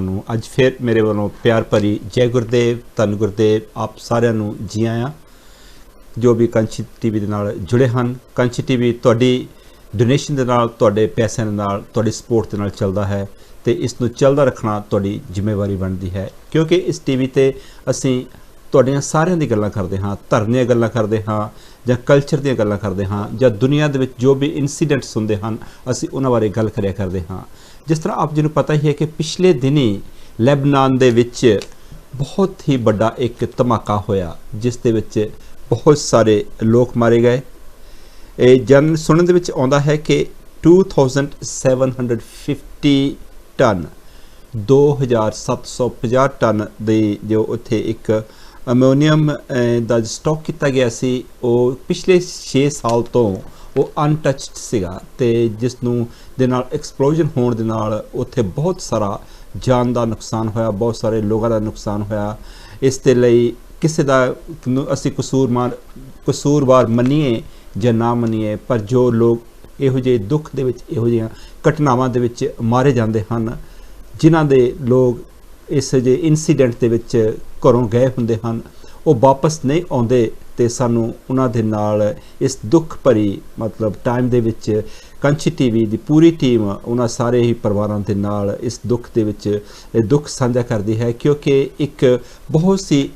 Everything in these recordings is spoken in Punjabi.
ਸਾਰਿਆਂ ਨੂੰ ਅੱਜ ਫਿਰ ਮੇਰੇ ਵੱਲੋਂ ਪਿਆਰ ਭਰੀ ਜੈ ਗੁਰਦੇਵ ਧੰਨ ਗੁਰਦੇਵ ਆਪ ਸਾਰਿਆਂ ਨੂੰ ਜੀ ਆਇਆਂ ਜੋ ਵੀ ਕੰਚੀ ਟੀਵੀ ਦੇ ਨਾਲ ਜੁੜੇ ਹਨ। ਕੰਚੀ ਟੀਵੀ ਤੁਹਾਡੀ ਡੋਨੇਸ਼ਨ ਦੇ ਨਾਲ ਤੁਹਾਡੇ ਪੈਸਿਆਂ ਦੇ ਨਾਲ ਤੁਹਾਡੀ ਸਪੋਰਟ ਦੇ ਨਾਲ ਚੱਲਦਾ ਹੈ ਤੇ ਇਸ ਨੂੰ ਚੱਲਦਾ ਰੱਖਣਾ ਤੁਹਾਡੀ ਜ਼ਿੰਮੇਵਾਰੀ ਬਣਦੀ ਹੈ ਕਿਉਂਕਿ ਇਸ ਟੀਵੀ ਤੇ ਅਸੀਂ ਤੁਹਾਡੀਆਂ ਸਾਰਿਆਂ ਦੀ ਗੱਲਾਂ ਕਰਦੇ ਹਾਂ, ਧਰਮ ਦੀਆਂ ਗੱਲਾਂ ਕਰਦੇ ਹਾਂ ਜਾਂ ਕਲਚਰ ਦੀਆਂ ਗੱਲਾਂ ਕਰਦੇ ਹਾਂ ਜਾਂ ਦੁਨੀਆ ਦੇ ਵਿੱਚ ਜੋ ਵੀ ਇਨਸੀਡੈਂਟਸ ਹੁੰਦੇ ਹਨ ਅਸੀਂ ਉਹਨਾਂ ਬਾਰੇ ਗੱਲ ਕਰਿਆ ਕਰਦੇ ਹਾਂ। ਜਿਸ ਤਰ੍ਹਾਂ ਆਪ ਜੀ ਨੂੰ ਪਤਾ ਹੀ ਹੈ ਕਿ ਪਿਛਲੇ ਦਿਨੀ ਲੈਬਨਾਨ ਦੇ ਵਿੱਚ ਬਹੁਤ ਹੀ ਵੱਡਾ ਇੱਕ ਧਮਾਕਾ ਹੋਇਆ ਜਿਸ ਦੇ ਵਿੱਚ ਬਹੁਤ ਸਾਰੇ ਲੋਕ ਮਾਰੇ ਗਏ। ਇਹ ਜਨ ਸੁਣਨ ਦੇ ਵਿੱਚ ਆਉਂਦਾ ਹੈ ਕਿ 2750 ਟਨ 2750 ਟਨ ਦੇ ਜੋ ਉੱਥੇ ਇੱਕ ਅਮੋਨੀਅਮ ਦਾ ਸਟਾਕ ਕੀਤਾ ਗਿਆ ਸੀ ਉਹ ਪਿਛਲੇ 6 ਸਾਲ ਤੋਂ ਉਹ ਅਨਟੱਚਡ ਸੀਗਾ ਤੇ ਜਿਸ ਨੂੰ ਦੇ ਨਾਲ ਐਕਸਪਲੋਜਨ ਹੋਣ ਦੇ ਨਾਲ ਉੱਥੇ ਬਹੁਤ ਸਾਰਾ ਜਾਨ ਦਾ ਨੁਕਸਾਨ ਹੋਇਆ, ਬਹੁਤ ਸਾਰੇ ਲੋਕਾਂ ਦਾ ਨੁਕਸਾਨ ਹੋਇਆ। ਇਸ ਦੇ ਲਈ ਕਿਸੇ ਦਾ ਅਸੀਂ ਕਸੂਰਵਾਰ ਮੰਨੀਏ ਜਾਂ ਨਾ ਮੰਨੀਏ ਪਰ ਜੋ ਲੋਕ ਇਹੋ ਜਿਹੇ ਦੁੱਖ ਦੇ ਵਿੱਚ ਇਹੋ ਜਿਹੀਆਂ ਘਟਨਾਵਾਂ ਦੇ ਵਿੱਚ ਮਾਰੇ ਜਾਂਦੇ ਹਨ ਜਿਨ੍ਹਾਂ ਦੇ ਲੋਕ ਇਸ ਜਿਹੇ ਇਨਸੀਡੈਂਟ ਦੇ ਵਿੱਚ ਘਰੋਂ ਗਏ ਹੁੰਦੇ ਹਨ ਉਹ ਵਾਪਸ ਨਹੀਂ ਆਉਂਦੇ ਤੇ ਸਾਨੂੰ ਉਹਨਾਂ ਦੇ ਨਾਲ ਇਸ ਦੁੱਖ ਭਰੀ ਮਤਲਬ ਟਾਈਮ ਦੇ ਵਿੱਚ ਕੰਚੀ ਟੀਵੀ ਦੀ ਪੂਰੀ ਟੀਮ ਉਹਨਾਂ ਸਾਰੇ ਹੀ ਪਰਿਵਾਰਾਂ ਦੇ ਨਾਲ ਇਸ ਦੁੱਖ ਦੇ ਵਿੱਚ ਇਹ ਦੁੱਖ ਸਾਂਝਾ ਕਰਦੀ ਹੈ ਕਿਉਂਕਿ ਇੱਕ ਬਹੁਤ ਸੀ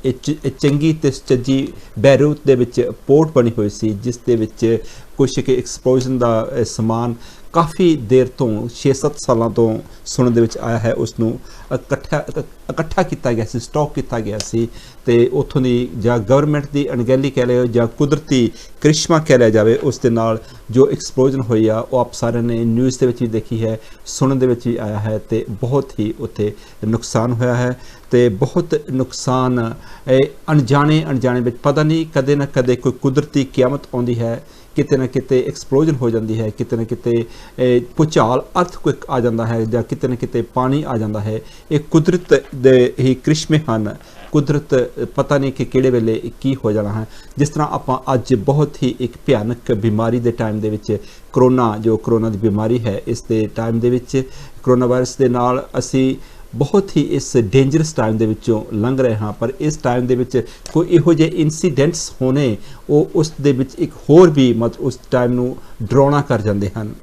ਚੰਗੀ ਤੇ ਸੱਚੀ ਬੈਰੂਤ ਦੇ ਵਿੱਚ ਪੋਰਟ ਬਣੀ ਹੋਈ ਸੀ ਜਿਸ ਦੇ ਵਿੱਚ ਕੁਛ ਕਿ ਐਕਸਪਲੋਜਨ ਦਾ ਸਮਾਨ ਕਾਫੀ ਦੇਰ ਤੋਂ 6-7 ਸਾਲਾਂ ਤੋਂ ਸੁਣਨ ਦੇ ਵਿੱਚ ਆਇਆ ਹੈ ਉਸ ਨੂੰ ਇਕੱਠਾ ਕੀਤਾ ਗਿਆ ਸੀ, ਸਟਾਕ ਕੀਤਾ ਗਿਆ ਸੀ ਤੇ ਉੱਥੋਂ ਦੀ ਜਾਂ ਗਵਰਨਮੈਂਟ ਦੀ ਅਣਗਹਿਲੀ ਕਹਿ ਲਿਓ ਜਾਂ ਕੁਦਰਤੀ ਕ੍ਰਿਸ਼ਮਾ ਕਹਿ ਲਿਆ ਜਾਵੇ ਉਸ ਦੇ ਨਾਲ ਜੋ ਐਕਸਪਲੋਜਨ ਹੋਈ ਆ ਉਹ ਆਪ ਸਾਰਿਆਂ ਨੇ ਨਿਊਜ਼ ਦੇ ਵਿੱਚ ਵੀ ਦੇਖੀ ਹੈ, ਸੁਣਨ ਦੇ ਵਿੱਚ ਵੀ ਆਇਆ ਹੈ ਤੇ ਬਹੁਤ ਹੀ ਉੱਥੇ ਨੁਕਸਾਨ ਹੋਇਆ ਹੈ ਤੇ ਬਹੁਤ ਨੁਕਸਾਨ ਅਣਜਾਣੇ ਵਿੱਚ ਪਤਾ ਨਹੀਂ ਕਦੇ ਨਾ ਕਦੇ ਕੋਈ ਕੁਦਰਤੀ ਕਿਆਮਤ ਆਉਂਦੀ ਹੈ, ਕਿਤੇ ਨਾ ਕਿਤੇ ਐਕਸਪਲੋਜਨ ਹੋ ਜਾਂਦੀ ਹੈ, ਕਿਤੇ ਨਾ ਕਿਤੇ ਭੂਚਾਲ ਅਰਥਕੁਇਕ ਆ ਜਾਂਦਾ ਹੈ ਜਾਂ ਕਿਤੇ ਨਾ ਕਿਤੇ ਪਾਣੀ ਆ ਜਾਂਦਾ ਹੈ। ਇਹ ਕੁਦਰਤ ਦੇ ਹੀ ਕ੍ਰਿਸ਼ਮੇ ਹਨ, ਕੁਦਰਤ ਪਤਾ ਨਹੀਂ ਕਿ ਕਿਹੜੇ ਵੇਲੇ ਕੀ ਹੋ ਜਾਣਾ ਹੈ। ਜਿਸ ਤਰ੍ਹਾਂ ਆਪਾਂ ਅੱਜ ਬਹੁਤ ਹੀ ਇੱਕ ਭਿਆਨਕ ਬਿਮਾਰੀ ਦੇ ਟਾਈਮ ਦੇ ਵਿੱਚ ਕਰੋਨਾ ਦੀ ਬਿਮਾਰੀ ਹੈ ਇਸ ਦੇ ਟਾਈਮ ਦੇ ਵਿੱਚ ਕਰੋਨਾ ਵਾਇਰਸ ਦੇ ਨਾਲ ਅਸੀਂ ਬਹੁਤ ਹੀ ਇਸ ਡੇਂਜਰਸ ਟਾਈਮ ਦੇ ਵਿੱਚੋਂ ਲੰਘ ਰਹੇ ਹਾਂ ਪਰ ਇਸ ਟਾਈਮ ਦੇ ਵਿੱਚ ਕੋਈ ਇਹੋ ਜਿਹੇ ਇਨਸੀਡੈਂਟਸ ਹੋਣੇ ਉਹ ਉਸ ਦੇ ਵਿੱਚ ਇੱਕ ਹੋਰ ਵੀ ਮਤਲਬ ਉਸ ਟਾਈਮ ਨੂੰ ਡਰਾਉਣਾ ਕਰ ਜਾਂਦੇ ਹਨ।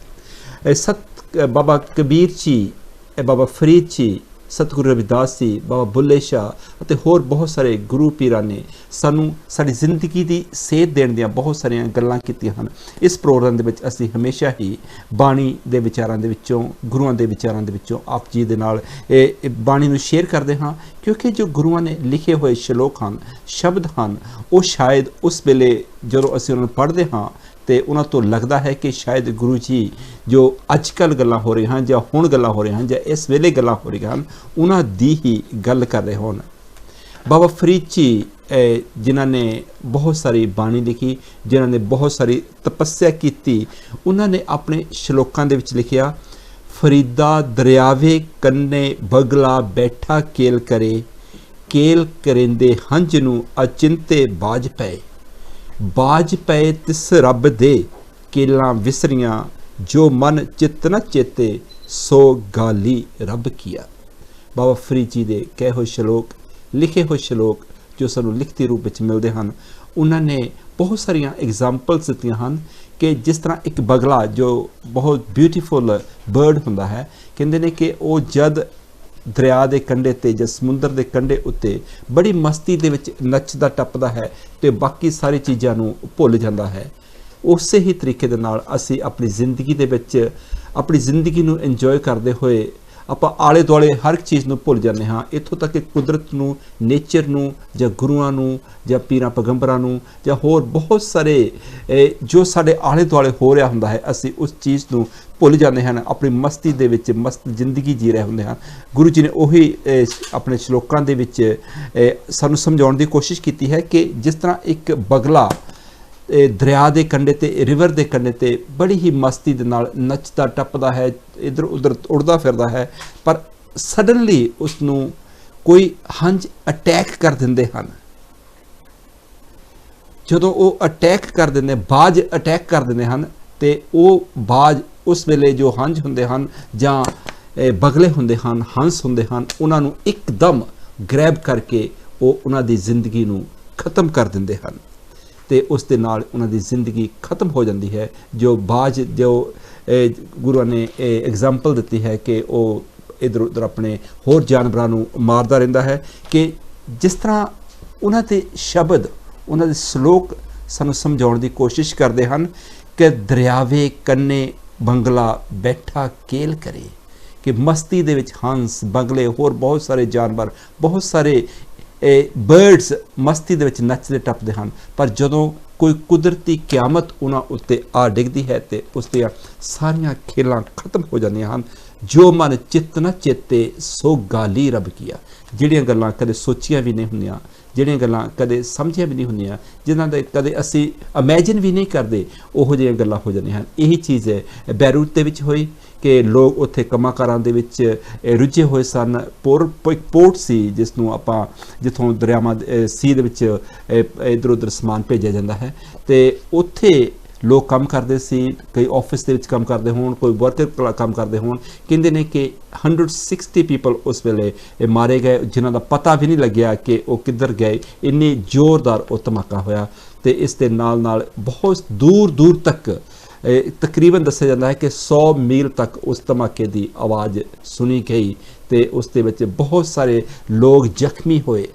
ਬਾਬਾ ਕਬੀਰ ਜੀ, ਬਾਬਾ ਫਰੀਦ ਜੀ, ਸਤਿਗੁਰੂ ਰਵਿਦਾਸ ਜੀ, ਬਾਬਾ ਬੁੱਲੇ ਸ਼ਾਹ ਅਤੇ ਹੋਰ ਬਹੁਤ ਸਾਰੇ ਗੁਰੂ ਪੀਰਾਂ ਨੇ ਸਾਨੂੰ ਸਾਡੀ ਜ਼ਿੰਦਗੀ ਦੀ ਸੇਧ ਦੇਣ ਦੀਆਂ ਬਹੁਤ ਸਾਰੀਆਂ ਗੱਲਾਂ ਕੀਤੀਆਂ ਹਨ। ਇਸ ਪ੍ਰੋਗਰਾਮ ਦੇ ਵਿੱਚ ਅਸੀਂ ਹਮੇਸ਼ਾ ਹੀ ਬਾਣੀ ਦੇ ਵਿਚਾਰਾਂ ਦੇ ਵਿੱਚੋਂ ਗੁਰੂਆਂ ਦੇ ਵਿਚਾਰਾਂ ਦੇ ਵਿੱਚੋਂ ਆਪ ਜੀ ਦੇ ਨਾਲ ਇਹ ਬਾਣੀ ਨੂੰ ਸ਼ੇਅਰ ਕਰਦੇ ਹਾਂ ਕਿਉਂਕਿ ਜੋ ਗੁਰੂਆਂ ਨੇ ਲਿਖੇ ਹੋਏ ਸ਼ਲੋਕ ਹਨ, ਸ਼ਬਦ ਹਨ ਉਹ ਸ਼ਾਇਦ ਉਸ ਵੇਲੇ ਜਦੋਂ ਅਸੀਂ ਉਹਨਾਂ ਨੂੰ ਪੜ੍ਹਦੇ ਹਾਂ ਤੇ ਉਹਨਾਂ ਤੋਂ ਲੱਗਦਾ ਹੈ ਕਿ ਸ਼ਾਇਦ ਗੁਰੂ ਜੀ ਜੋ ਅੱਜ ਕੱਲ੍ਹ ਗੱਲਾਂ ਹੋ ਰਹੀਆਂ ਹਨ ਜਾਂ ਹੁਣ ਗੱਲਾਂ ਹੋ ਰਹੀਆਂ ਹਨ ਜਾਂ ਇਸ ਵੇਲੇ ਗੱਲਾਂ ਹੋ ਰਹੀਆਂ ਹਨ ਉਹਨਾਂ ਦੀ ਹੀ ਗੱਲ ਕਰ ਰਹੇ ਹੋਣ। ਬਾਬਾ ਫਰੀਦ ਜੀ ਜਿਨ੍ਹਾਂ ਨੇ ਬਹੁਤ ਸਾਰੀ ਬਾਣੀ ਲਿਖੀ, ਜਿਨ੍ਹਾਂ ਨੇ ਬਹੁਤ ਸਾਰੀ ਤਪੱਸਿਆ ਕੀਤੀ, ਉਹਨਾਂ ਨੇ ਆਪਣੇ ਸ਼ਲੋਕਾਂ ਦੇ ਵਿੱਚ ਲਿਖਿਆ ਫਰੀਦਾ ਦਰਿਆਵੇ ਕੰਨੇ ਬਗਲਾ ਬੈਠਾ ਕੇਲ ਕਰਿੰਦੇ ਹੰਝ ਨੂੰ ਅਚਿੰਤੇ ਬਾਜ ਪਏ ਤਿਸ ਰੱਬ ਦੇ ਕੇਲਾਂ ਵਿਸਰੀਆਂ ਜੋ ਮਨ ਚਿੱਤ ਨ ਚੇਤੇ ਸੋ ਗਾਲੀ ਰੱਬ ਕੀਆ। ਬਾਬਾ ਫਰੀਦ ਜੀ ਦੇ ਕਹੇ ਹੋਏ ਸ਼ਲੋਕ, ਲਿਖੇ ਹੋਏ ਸ਼ਲੋਕ ਜੋ ਸਾਨੂੰ ਲਿਖਤੀ ਰੂਪ ਵਿੱਚ ਮਿਲਦੇ ਹਨ ਉਹਨਾਂ ਨੇ ਬਹੁਤ ਸਾਰੀਆਂ ਐਗਜ਼ਾਮਪਲਸ ਦਿੱਤੀਆਂ ਹਨ ਕਿ ਜਿਸ ਤਰ੍ਹਾਂ ਇੱਕ ਬਗਲਾ ਜੋ ਬਹੁਤ ਬਿਊਟੀਫੁਲ ਬਰਡ ਹੁੰਦਾ ਹੈ ਕਹਿੰਦੇ ਨੇ ਕਿ ਉਹ ਜਦ ਦਰਿਆ ਦੇ ਕੰਢੇ ਤੇ ਜਾਂ ਸਮੁੰਦਰ ਦੇ ਕੰਢੇ ਉੱਤੇ ਬੜੀ ਮਸਤੀ ਦੇ ਵਿੱਚ ਨੱਚਦਾ ਟੱਪਦਾ ਹੈ ਤੇ ਬਾਕੀ ਸਾਰੀ ਚੀਜ਼ਾਂ ਨੂੰ ਭੁੱਲ ਜਾਂਦਾ ਹੈ। ਉਸੇ ਹੀ ਤਰੀਕੇ ਦੇ ਨਾਲ ਅਸੀਂ ਆਪਣੀ ਜ਼ਿੰਦਗੀ ਦੇ ਵਿੱਚ ਆਪਣੀ ਜ਼ਿੰਦਗੀ ਨੂੰ ਇੰਜੋਏ ਕਰਦੇ ਹੋਏ ਆਪਾਂ ਆਲੇ ਦੁਆਲੇ ਹਰ ਇੱਕ ਚੀਜ਼ ਨੂੰ ਭੁੱਲ ਜਾਂਦੇ ਹਾਂ। ਇੱਥੋਂ ਤੱਕ ਕਿ ਕੁਦਰਤ ਨੂੰ, ਨੇਚਰ ਨੂੰ ਜਾਂ ਗੁਰੂਆਂ ਨੂੰ ਜਾਂ ਪੀਰਾਂ ਪੈਗੰਬਰਾਂ ਨੂੰ ਜਾਂ ਹੋਰ ਬਹੁਤ ਸਾਰੇ ਜੋ ਸਾਡੇ ਆਲੇ ਦੁਆਲੇ ਹੋ ਰਿਹਾ ਹੁੰਦਾ ਹੈ ਅਸੀਂ ਉਸ ਚੀਜ਼ ਨੂੰ ਭੁੱਲ ਜਾਂਦੇ ਹਨ, ਆਪਣੀ ਮਸਤੀ ਦੇ ਵਿੱਚ ਮਸਤ ਜ਼ਿੰਦਗੀ ਜੀ ਰਹੇ ਹੁੰਦੇ ਹਨ। ਗੁਰੂ ਜੀ ਨੇ ਉਹੀ ਆਪਣੇ ਸ਼ਲੋਕਾਂ ਦੇ ਵਿੱਚ ਸਾਨੂੰ ਸਮਝਾਉਣ ਦੀ ਕੋਸ਼ਿਸ਼ ਕੀਤੀ ਹੈ ਕਿ ਜਿਸ ਤਰ੍ਹਾਂ ਇੱਕ ਬਗਲਾ ਦਰਿਆ ਦੇ ਕੰਢੇ ਤੇ, ਰਿਵਰ ਦੇ ਕੰਢੇ ਤੇ ਬੜੀ ਹੀ ਮਸਤੀ ਦੇ ਨਾਲ ਨੱਚਦਾ ਟੱਪਦਾ ਹੈ, ਇੱਧਰ ਉੱਧਰ ਉੜਦਾ ਫਿਰਦਾ ਹੈ ਪਰ ਸਡਨਲੀ ਉਸ ਨੂੰ ਕੋਈ ਹੰਝ ਅਟੈਕ ਕਰ ਦਿੰਦੇ ਹਨ। ਜਦੋਂ ਉਹ ਅਟੈਕ ਕਰ ਦਿੰਦੇ, ਬਾਜ ਅਟੈਕ ਕਰ ਦਿੰਦੇ ਹਨ ਤੇ ਉਹ ਬਾਜ ਉਸ ਵੇਲੇ ਜੋ ਹੰਝ ਹੁੰਦੇ ਹਨ ਜਾਂ ਬਗਲੇ ਹੁੰਦੇ ਹਨ, ਹੰਸ ਹੁੰਦੇ ਹਨ, ਉਹਨਾਂ ਨੂੰ ਇੱਕਦਮ ਗ੍ਰੈਬ ਕਰਕੇ ਉਹ ਉਹਨਾਂ ਦੀ ਜ਼ਿੰਦਗੀ ਨੂੰ ਖਤਮ ਕਰ ਦਿੰਦੇ ਹਨ ਤੇ ਉਸ ਦੇ ਨਾਲ ਉਹਨਾਂ ਦੀ ਜ਼ਿੰਦਗੀ ਖਤਮ ਹੋ ਜਾਂਦੀ ਹੈ। ਜੋ ਬਾਜ ਜੋ ਗੁਰੂ ਨੇ ਐਗਜ਼ਾਮਪਲ ਦਿੱਤੀ ਹੈ ਕਿ ਉਹ ਇੱਧਰ ਉੱਧਰ ਆਪਣੇ ਹੋਰ ਜਾਨਵਰਾਂ ਨੂੰ ਮਾਰਦਾ ਰਹਿੰਦਾ ਹੈ, ਕਿ ਜਿਸ ਤਰ੍ਹਾਂ ਉਹਨਾਂ ਦੇ ਸ਼ਬਦ, ਉਹਨਾਂ ਦੇ ਸ਼ਲੋਕ ਸਾਨੂੰ ਸਮਝਾਉਣ ਦੀ ਕੋਸ਼ਿਸ਼ ਕਰਦੇ ਹਨ ਕਿ ਦਰਿਆਵੇ ਕੰਨੇ ਬੰਗਲਾ ਬੈਠਾ ਕੇਲ ਕਰੇ, ਕਿ ਮਸਤੀ ਦੇ ਵਿੱਚ ਹੰਸ, ਬਗਲੇ, ਹੋਰ ਬਹੁਤ ਸਾਰੇ ਜਾਨਵਰ, ਬਹੁਤ ਸਾਰੇ ਬਰਡਸ ਮਸਤੀ ਦੇ ਵਿੱਚ ਨੱਚਦੇ ਟੱਪਦੇ ਹਨ, ਪਰ ਜਦੋਂ ਕੋਈ ਕੁਦਰਤੀ ਕਿਆਮਤ ਉਹਨਾਂ ਉੱਤੇ ਆ ਡਿੱਗਦੀ ਹੈ ਤੇ ਉਸ ਦੀਆਂ ਸਾਰੀਆਂ ਖੇਲਾਂ ਖਤਮ ਹੋ ਜਾਂਦੀਆਂ ਹਨ। ਜੋ ਮਨ ਚਿੱਤ ਨਾ ਚੇਤੇ ਸੋ ਗਾਲੀ ਰੱਬ ਕੀਆ, ਜਿਹੜੀਆਂ ਗੱਲਾਂ ਕਦੇ ਸੋਚੀਆਂ ਵੀ ਨਹੀਂ ਹੁੰਦੀਆਂ, ਜਿਹੜੀਆਂ ਗੱਲਾਂ ਕਦੇ ਸਮਝੀਆਂ ਵੀ ਨਹੀਂ ਹੁੰਦੀਆਂ, ਜਿਨ੍ਹਾਂ ਦੇ ਕਦੇ ਅਸੀਂ ਇਮੈਜਿਨ ਵੀ ਨਹੀਂ ਕਰਦੇ, ਉਹੋ ਜਿਹੀਆਂ ਗੱਲਾਂ ਹੋ ਜਾਂਦੀਆਂ ਹਨ। ਇਹੀ ਚੀਜ਼ ਹੈ ਬੈਰੂਤ ਦੇ ਵਿੱਚ ਹੋਈ ਕਿ ਲੋਕ ਉੱਥੇ ਕੰਮਾਂ-ਕਾਰਾਂ ਦੇ ਵਿੱਚ ਰੁੱਝੇ ਹੋਏ ਸਨ। ਪੋਰਟ ਸੀ ਜਿਸ ਨੂੰ ਆਪਾਂ, ਜਿੱਥੋਂ ਦਰਿਆਵਾਂ ਸੀ ਦੇ ਵਿੱਚ ਇੱਧਰ ਉੱਧਰ ਸਮਾਨ ਭੇਜਿਆ ਜਾਂਦਾ ਹੈ, ਤੇ ਉੱਥੇ ਲੋਕ ਕੰਮ ਕਰਦੇ ਸੀ, ਕਈ ਆਫਿਸ ਦੇ ਵਿੱਚ ਕੰਮ ਕਰਦੇ ਹੋਣ, ਕੋਈ ਵਰਕਰ ਕੰਮ ਕਰਦੇ ਹੋਣ। ਕਹਿੰਦੇ ਨੇ ਕਿ 160 ਪੀਪਲ ਉਸ ਵੇਲੇ ਮਾਰੇ ਗਏ, ਜਿਨ੍ਹਾਂ ਦਾ ਪਤਾ ਵੀ ਨਹੀਂ ਲੱਗਿਆ ਕਿ ਉਹ ਕਿੱਧਰ ਗਏ। ਇੰਨੀ ਜ਼ੋਰਦਾਰ ਉਹ ਧਮਾਕਾ ਹੋਇਆ ਤੇ ਇਸ ਦੇ ਨਾਲ ਨਾਲ ਬਹੁਤ ਦੂਰ ਦੂਰ ਤੱਕ ਤਕਰੀਬਨ ਦੱਸਿਆ ਜਾਂਦਾ ਹੈ ਕਿ 100 ਮੀਲ ਤੱਕ ਉਸ ਧਮਾਕੇ ਦੀ ਆਵਾਜ਼ ਸੁਣੀ ਗਈ ਤੇ ਉਸ ਦੇ ਵਿੱਚ ਬਹੁਤ ਸਾਰੇ ਲੋਕ ਜ਼ਖਮੀ ਹੋਏ।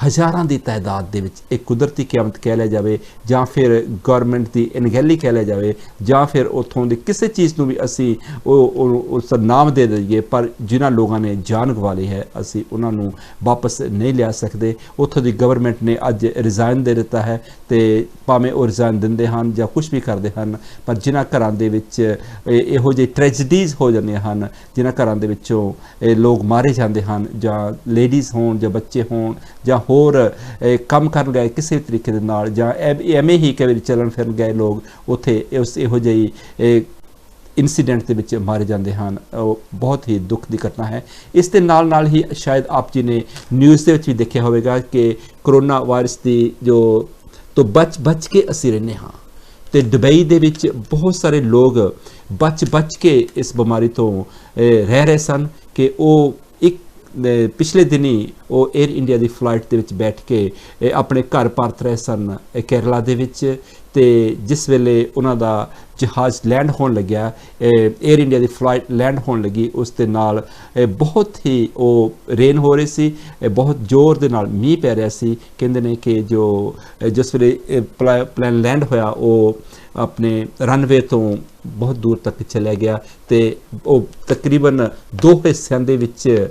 ਹਜ਼ਾਰਾਂ ਦੀ ਤਾਦਾਦ ਦੇ ਵਿੱਚ ਇੱਕ ਕੁਦਰਤੀ ਕਿਆਮਤ ਕਹਿ ਲਿਆ ਜਾਵੇ, ਜਾਂ ਫਿਰ ਗੌਰਮੈਂਟ ਦੀ ਅਣਗਹਿਲੀ ਕਹਿ ਲਿਆ ਜਾਵੇ, ਜਾਂ ਫਿਰ ਉੱਥੋਂ ਦੀ ਕਿਸੇ ਚੀਜ਼ ਨੂੰ ਵੀ ਅਸੀਂ ਉਸ ਦਾ ਨਾਮ ਦੇ ਦਈਏ, ਪਰ ਜਿਨ੍ਹਾਂ ਲੋਕਾਂ ਨੇ ਜਾਨ ਗਵਾ ਲਈ ਹੈ ਅਸੀਂ ਉਹਨਾਂ ਨੂੰ ਵਾਪਸ ਨਹੀਂ ਲਿਆ ਸਕਦੇ। ਉੱਥੋਂ ਦੀ ਗਵਰਨਮੈਂਟ ਨੇ ਅੱਜ ਰਿਜ਼ਾਈਨ ਦੇ ਦਿੱਤਾ ਹੈ, ਤੇ ਭਾਵੇਂ ਉਹ ਰਿਜ਼ਾਈਨ ਦਿੰਦੇ ਹਨ ਜਾਂ ਕੁਛ ਵੀ ਕਰਦੇ ਹਨ, ਪਰ ਜਿਨ੍ਹਾਂ ਘਰਾਂ ਦੇ ਵਿੱਚ ਇਹੋ ਜਿਹੀ ਟ੍ਰੈਜਡੀਜ਼ ਹੋ ਜਾਂਦੀਆਂ ਹਨ, ਜਿਨ੍ਹਾਂ ਘਰਾਂ ਦੇ ਵਿੱਚੋਂ ਲੋਕ ਮਾਰੇ ਜਾਂਦੇ ਹਨ, ਜਾਂ ਲੇਡੀਜ਼ ਹੋਣ ਜਾਂ ਬੱਚੇ ਹੋਣ ਜਾਂ ਹੋਰ ਕੰਮ ਕਰਨ ਗਏ ਕਿਸੇ ਵੀ ਤਰੀਕੇ ਦੇ ਨਾਲ, ਜਾਂ ਐਵੇਂ ਹੀ ਕਈ ਵਾਰੀ ਚੱਲਣ ਫਿਰਨ ਗਏ ਲੋਕ ਉੱਥੇ ਉਸ ਇਹੋ ਜਿਹੀ ਇਨਸੀਡੈਂਟ ਦੇ ਵਿੱਚ ਮਾਰੇ ਜਾਂਦੇ ਹਨ। ਉਹ ਬਹੁਤ ਹੀ ਦੁੱਖ ਦੀ ਘਟਨਾ ਹੈ। ਇਸ ਦੇ ਨਾਲ ਨਾਲ ਹੀ ਸ਼ਾਇਦ ਆਪ ਜੀ ਨੇ ਨਿਊਜ਼ ਦੇ ਵਿੱਚ ਵੀ ਦੇਖਿਆ ਹੋਵੇਗਾ ਕਿ ਕਰੋਨਾ ਵਾਇਰਸ ਦੀ ਜੋ ਤੋਂ ਬਚ ਕੇ ਅਸੀਂ ਰਹਿੰਦੇ ਹਾਂ, ਤੇ ਦੁਬਈ ਦੇ ਵਿੱਚ ਬਹੁਤ ਸਾਰੇ ਲੋਕ ਬਚ ਕੇ ਇਸ ਬਿਮਾਰੀ ਤੋਂ ਰਹਿ ਰਹੇ ਸਨ, ਕਿ ਉਹ ਪਿਛਲੇ ਦਿਨੀ ਉਹ 에ਅਰ ਇੰਡੀਆ ਦੀ ਫਲਾਈਟ ਦੇ ਵਿੱਚ ਬੈਠ ਕੇ ਆਪਣੇ ਘਰ ਪਰਤ ਰਹੇ ਸਨ ਕੇਰਲਾ ਦੇ ਵਿੱਚ, ਤੇ ਜਿਸ ਵੇਲੇ ਉਹਨਾਂ ਦਾ ਜਹਾਜ਼ ਲੈਂਡ ਹੋਣ ਲੱਗਿਆ, 에ਅਰ ਇੰਡੀਆ ਦੀ ਫਲਾਈਟ ਲੈਂਡ ਹੋਣ ਲੱਗੀ, ਉਸ ਦੇ ਨਾਲ ਬਹੁਤ ਹੀ ਉਹ ਰੇਨ ਹੋ ਰਹੀ ਸੀ, ਬਹੁਤ ਜ਼ੋਰ ਦੇ ਨਾਲ ਮੀਂਹ ਪੈ ਰਿਹਾ ਸੀ। ਕਹਿੰਦੇ ਨੇ ਕਿ ਜਿਸ ਵੇਲੇ ਪਲੈਨ ਲੈਂਡ ਹੋਇਆ ਉਹ ਆਪਣੇ ਰਨਵੇ ਤੋਂ ਬਹੁਤ ਦੂਰ ਤੱਕ ਚਲਿਆ ਗਿਆ, ਤੇ ਉਹ ਤਕਰੀਬਨ 2 ਹਿੱਸਿਆਂ ਦੇ ਵਿੱਚ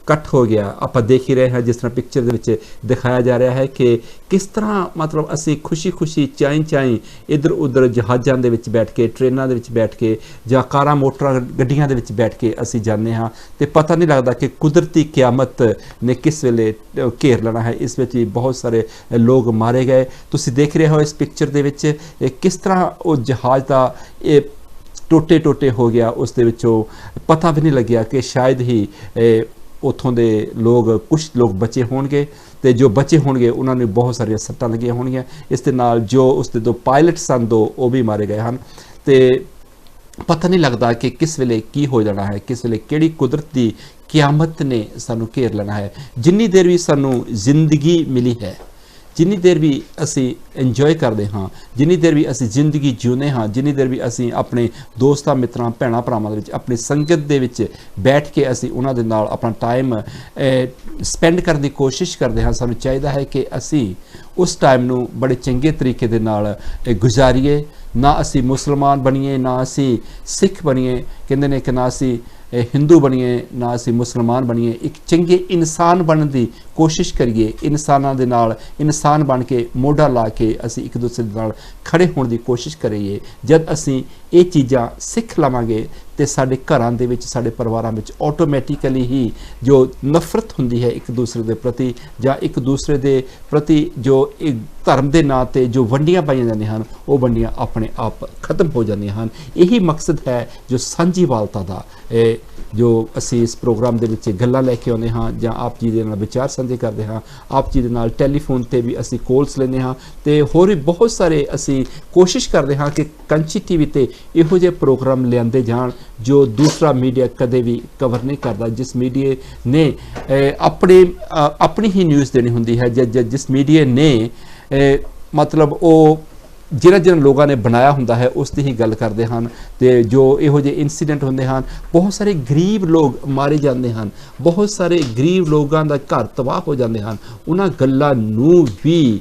ਕੱਟ ਹੋ ਗਿਆ। ਆਪਾਂ ਦੇਖ ਹੀ ਰਹੇ ਹਾਂ ਜਿਸ ਤਰ੍ਹਾਂ ਪਿਕਚਰ ਦੇ ਵਿੱਚ ਦਿਖਾਇਆ ਜਾ ਰਿਹਾ ਹੈ ਕਿ ਕਿਸ ਤਰ੍ਹਾਂ ਮਤਲਬ ਅਸੀਂ ਖੁਸ਼ੀ ਚਾਈ ਇੱਧਰ ਉੱਧਰ ਜਹਾਜ਼ਾਂ ਦੇ ਵਿੱਚ ਬੈਠ ਕੇ, ਟ੍ਰੇਨਾਂ ਦੇ ਵਿੱਚ ਬੈਠ ਕੇ, ਜਾਂ ਕਾਰਾਂ ਮੋਟਰਾਂ ਗੱਡੀਆਂ ਦੇ ਵਿੱਚ ਬੈਠ ਕੇ ਅਸੀਂ ਜਾਂਦੇ ਹਾਂ, ਤੇ ਪਤਾ ਨਹੀਂ ਲੱਗਦਾ ਕਿ ਕੁਦਰਤੀ ਕਿਆਮਤ ਨੇ ਕਿਸ ਵੇਲੇ ਘੇਰ ਲੈਣਾ ਹੈ। ਇਸ ਵਿੱਚ ਵੀ ਬਹੁਤ ਸਾਰੇ ਲੋਕ ਮਾਰੇ ਗਏ। ਤੁਸੀਂ ਦੇਖ ਰਹੇ ਹੋ ਇਸ ਪਿਕਚਰ ਦੇ ਵਿੱਚ ਕਿਸ ਤਰ੍ਹਾਂ ਉਹ ਜਹਾਜ਼ ਦਾ ਇਹ ਟੋਟੇ ਹੋ ਗਿਆ, ਉਸ ਦੇ ਵਿੱਚੋਂ ਪਤਾ ਵੀ ਨਹੀਂ ਲੱਗਿਆ ਕਿ ਸ਼ਾਇਦ ਹੀ ਉੱਥੋਂ ਦੇ ਲੋਕ, ਕੁਛ ਲੋਕ ਬਚੇ ਹੋਣਗੇ, ਤੇ ਜੋ ਬਚੇ ਹੋਣਗੇ ਉਹਨਾਂ ਨੂੰ ਬਹੁਤ ਸਾਰੀਆਂ ਸੱਟਾਂ ਲੱਗੀਆਂ ਹੋਣਗੀਆਂ। ਇਸ ਦੇ ਨਾਲ ਜੋ ਉਸ ਦੇ 2 ਪਾਇਲਟ ਸਨ, 2 ਉਹ ਵੀ ਮਾਰੇ ਗਏ ਹਨ, ਤੇ ਪਤਾ ਨਹੀਂ ਲੱਗਦਾ ਕਿ ਕਿਸ ਵੇਲੇ ਕੀ ਹੋ ਜਾਣਾ ਹੈ, ਕਿਸ ਵੇਲੇ ਕਿਹੜੀ ਕੁਦਰਤੀ ਕਿਆਮਤ ਨੇ ਸਾਨੂੰ ਘੇਰ ਲੈਣਾ ਹੈ। ਜਿੰਨੀ ਦੇਰ ਵੀ ਸਾਨੂੰ ਜ਼ਿੰਦਗੀ ਮਿਲੀ ਹੈ, ਜਿੰਨੀ ਦੇਰ ਵੀ ਅਸੀਂ ਇੰਜੋਏ ਕਰਦੇ ਹਾਂ, ਜਿੰਨੀ ਦੇਰ ਵੀ ਅਸੀਂ ਜ਼ਿੰਦਗੀ ਜਿਉਂਦੇ ਹਾਂ, ਜਿੰਨੀ ਦੇਰ ਵੀ ਅਸੀਂ ਆਪਣੇ ਦੋਸਤਾਂ, ਮਿੱਤਰਾਂ, ਭੈਣਾਂ, ਭਰਾਵਾਂ ਦੇ ਵਿੱਚ, ਆਪਣੀ ਸੰਗਤ ਦੇ ਵਿੱਚ ਬੈਠ ਕੇ ਅਸੀਂ ਉਹਨਾਂ ਦੇ ਨਾਲ ਆਪਣਾ ਟਾਈਮ ਸਪੈਂਡ ਕਰਨ ਦੀ ਕੋਸ਼ਿਸ਼ ਕਰਦੇ ਹਾਂ, ਸਾਨੂੰ ਚਾਹੀਦਾ ਹੈ ਕਿ ਅਸੀਂ ਉਸ ਟਾਈਮ ਨੂੰ ਬੜੇ ਚੰਗੇ ਤਰੀਕੇ ਦੇ ਨਾਲ ਗੁਜ਼ਾਰੀਏ। ਨਾ ਅਸੀਂ ਮੁਸਲਮਾਨ ਬਣੀਏ, ਨਾ ਅਸੀਂ ਸਿੱਖ ਬਣੀਏ, ਕਹਿੰਦੇ ਨੇ ਕਿ ਨਾ ਅਸੀਂ ਹਿੰਦੂ ਬਣੀਏ, ਨਾ ਅਸੀਂ ਮੁਸਲਮਾਨ ਬਣੀਏ, ਇੱਕ ਚੰਗੇ ਇਨਸਾਨ ਬਣਨ ਦੀ ਕੋਸ਼ਿਸ਼ ਕਰੀਏ। ਇਨਸਾਨਾਂ ਦੇ ਨਾਲ ਇਨਸਾਨ ਬਣ ਕੇ ਮੋਢਾ ਲਾ ਕੇ ਅਸੀਂ ਇੱਕ ਦੂਸਰੇ ਦੇ ਨਾਲ ਖੜੇ ਹੋਣ ਦੀ ਕੋਸ਼ਿਸ਼ ਕਰੀਏ। ਜਦ ਅਸੀਂ ਇਹ ਚੀਜ਼ਾਂ ਸਿੱਖ ਲਵਾਂਗੇ ਤੇ ਸਾਡੇ ਘਰਾਂ ਦੇ ਵਿੱਚ, ਸਾਡੇ ਪਰਿਵਾਰਾਂ ਵਿੱਚ ਆਟੋਮੈਟਿਕਲੀ ਹੀ ਜੋ ਨਫ਼ਰਤ ਹੁੰਦੀ ਹੈ ਇੱਕ ਦੂਸਰੇ ਦੇ ਪ੍ਰਤੀ, ਜਾਂ ਇੱਕ ਦੂਸਰੇ ਦੇ ਪ੍ਰਤੀ ਜੋ ਇੱਕ ਧਰਮ ਦੇ ਨਾਂ ਤੇ ਜੋ ਵੰਡੀਆਂ ਪਾਈਆਂ ਜਾਂਦੀਆਂ ਹਨ, ਉਹ ਵੰਡੀਆਂ ਆਪਣੇ ਆਪ ਖਤਮ ਹੋ ਜਾਂਦੀਆਂ ਹਨ। ਇਹੀ ਮਕਸਦ ਹੈ ਜੋ ਸਾਂਝੀਵਾਲਤਾ ਦਾ ਜੋ ਅਸੀਂ ਇਸ ਪ੍ਰੋਗਰਾਮ ਦੇ ਵਿੱਚ ਗੱਲਾਂ ਲੈ ਕੇ ਆਉਂਦੇ ਹਾਂ ਜਾਂ ਆਪ ਜੀ ਦੇ ਨਾਲ ਵਿਚਾਰ ਸਾਂਝੇ ਕਰਦੇ ਹਾਂ। ਆਪ ਜੀ ਦੇ ਨਾਲ ਟੈਲੀਫੋਨ ਤੇ ਵੀ ਅਸੀਂ ਕੋਲਸ ਲੈਂਦੇ ਹਾਂ ਤੇ ਹੋਰ ਵੀ ਬਹੁਤ ਸਾਰੇ ਅਸੀਂ ਕੋਸ਼ਿਸ਼ ਕਰਦੇ ਹਾਂ ਕਿ ਕੰਚੀ ਟੀਵੀ ਤੇ ਇਹੋ ਜਿਹੇ ਪ੍ਰੋਗਰਾਮ ਲਿਆਂਦੇ ਜਾਣ ਜੋ ਦੂਸਰਾ ਮੀਡੀਆ ਕਦੇ ਵੀ ਕਵਰ ਨਹੀਂ ਕਰਦਾ। ਜਿਸ ਮੀਡੀਆ ਨੇ ਆਪਣੀ ਹੀ ਨਿਊਜ਼ ਦੇਣੀ ਹੁੰਦੀ ਹੈ, ਜਿਸ ਮੀਡੀਆ ਨੇ ਮਤਲਬ ਉਹ ਜਿਹਨਾਂ ਲੋਕਾਂ ਨੇ ਬਣਾਇਆ ਹੁੰਦਾ ਹੈ ਉਸ ਦੀ ਹੀ ਗੱਲ ਕਰਦੇ ਹਨ। ਤੇ ਜੋ ਇਹੋ ਜਿਹੇ ਇਨਸੀਡੈਂਟ ਹੁੰਦੇ ਹਨ, ਬਹੁਤ ਸਾਰੇ ਗਰੀਬ ਲੋਕ ਮਾਰੇ ਜਾਂਦੇ ਹਨ, ਬਹੁਤ ਸਾਰੇ ਗਰੀਬ ਲੋਕਾਂ ਦਾ ਘਰ ਤਬਾਹ ਹੋ ਜਾਂਦੇ ਹਨ, ਉਹਨਾਂ ਗੱਲਾਂ ਨੂੰ ਵੀ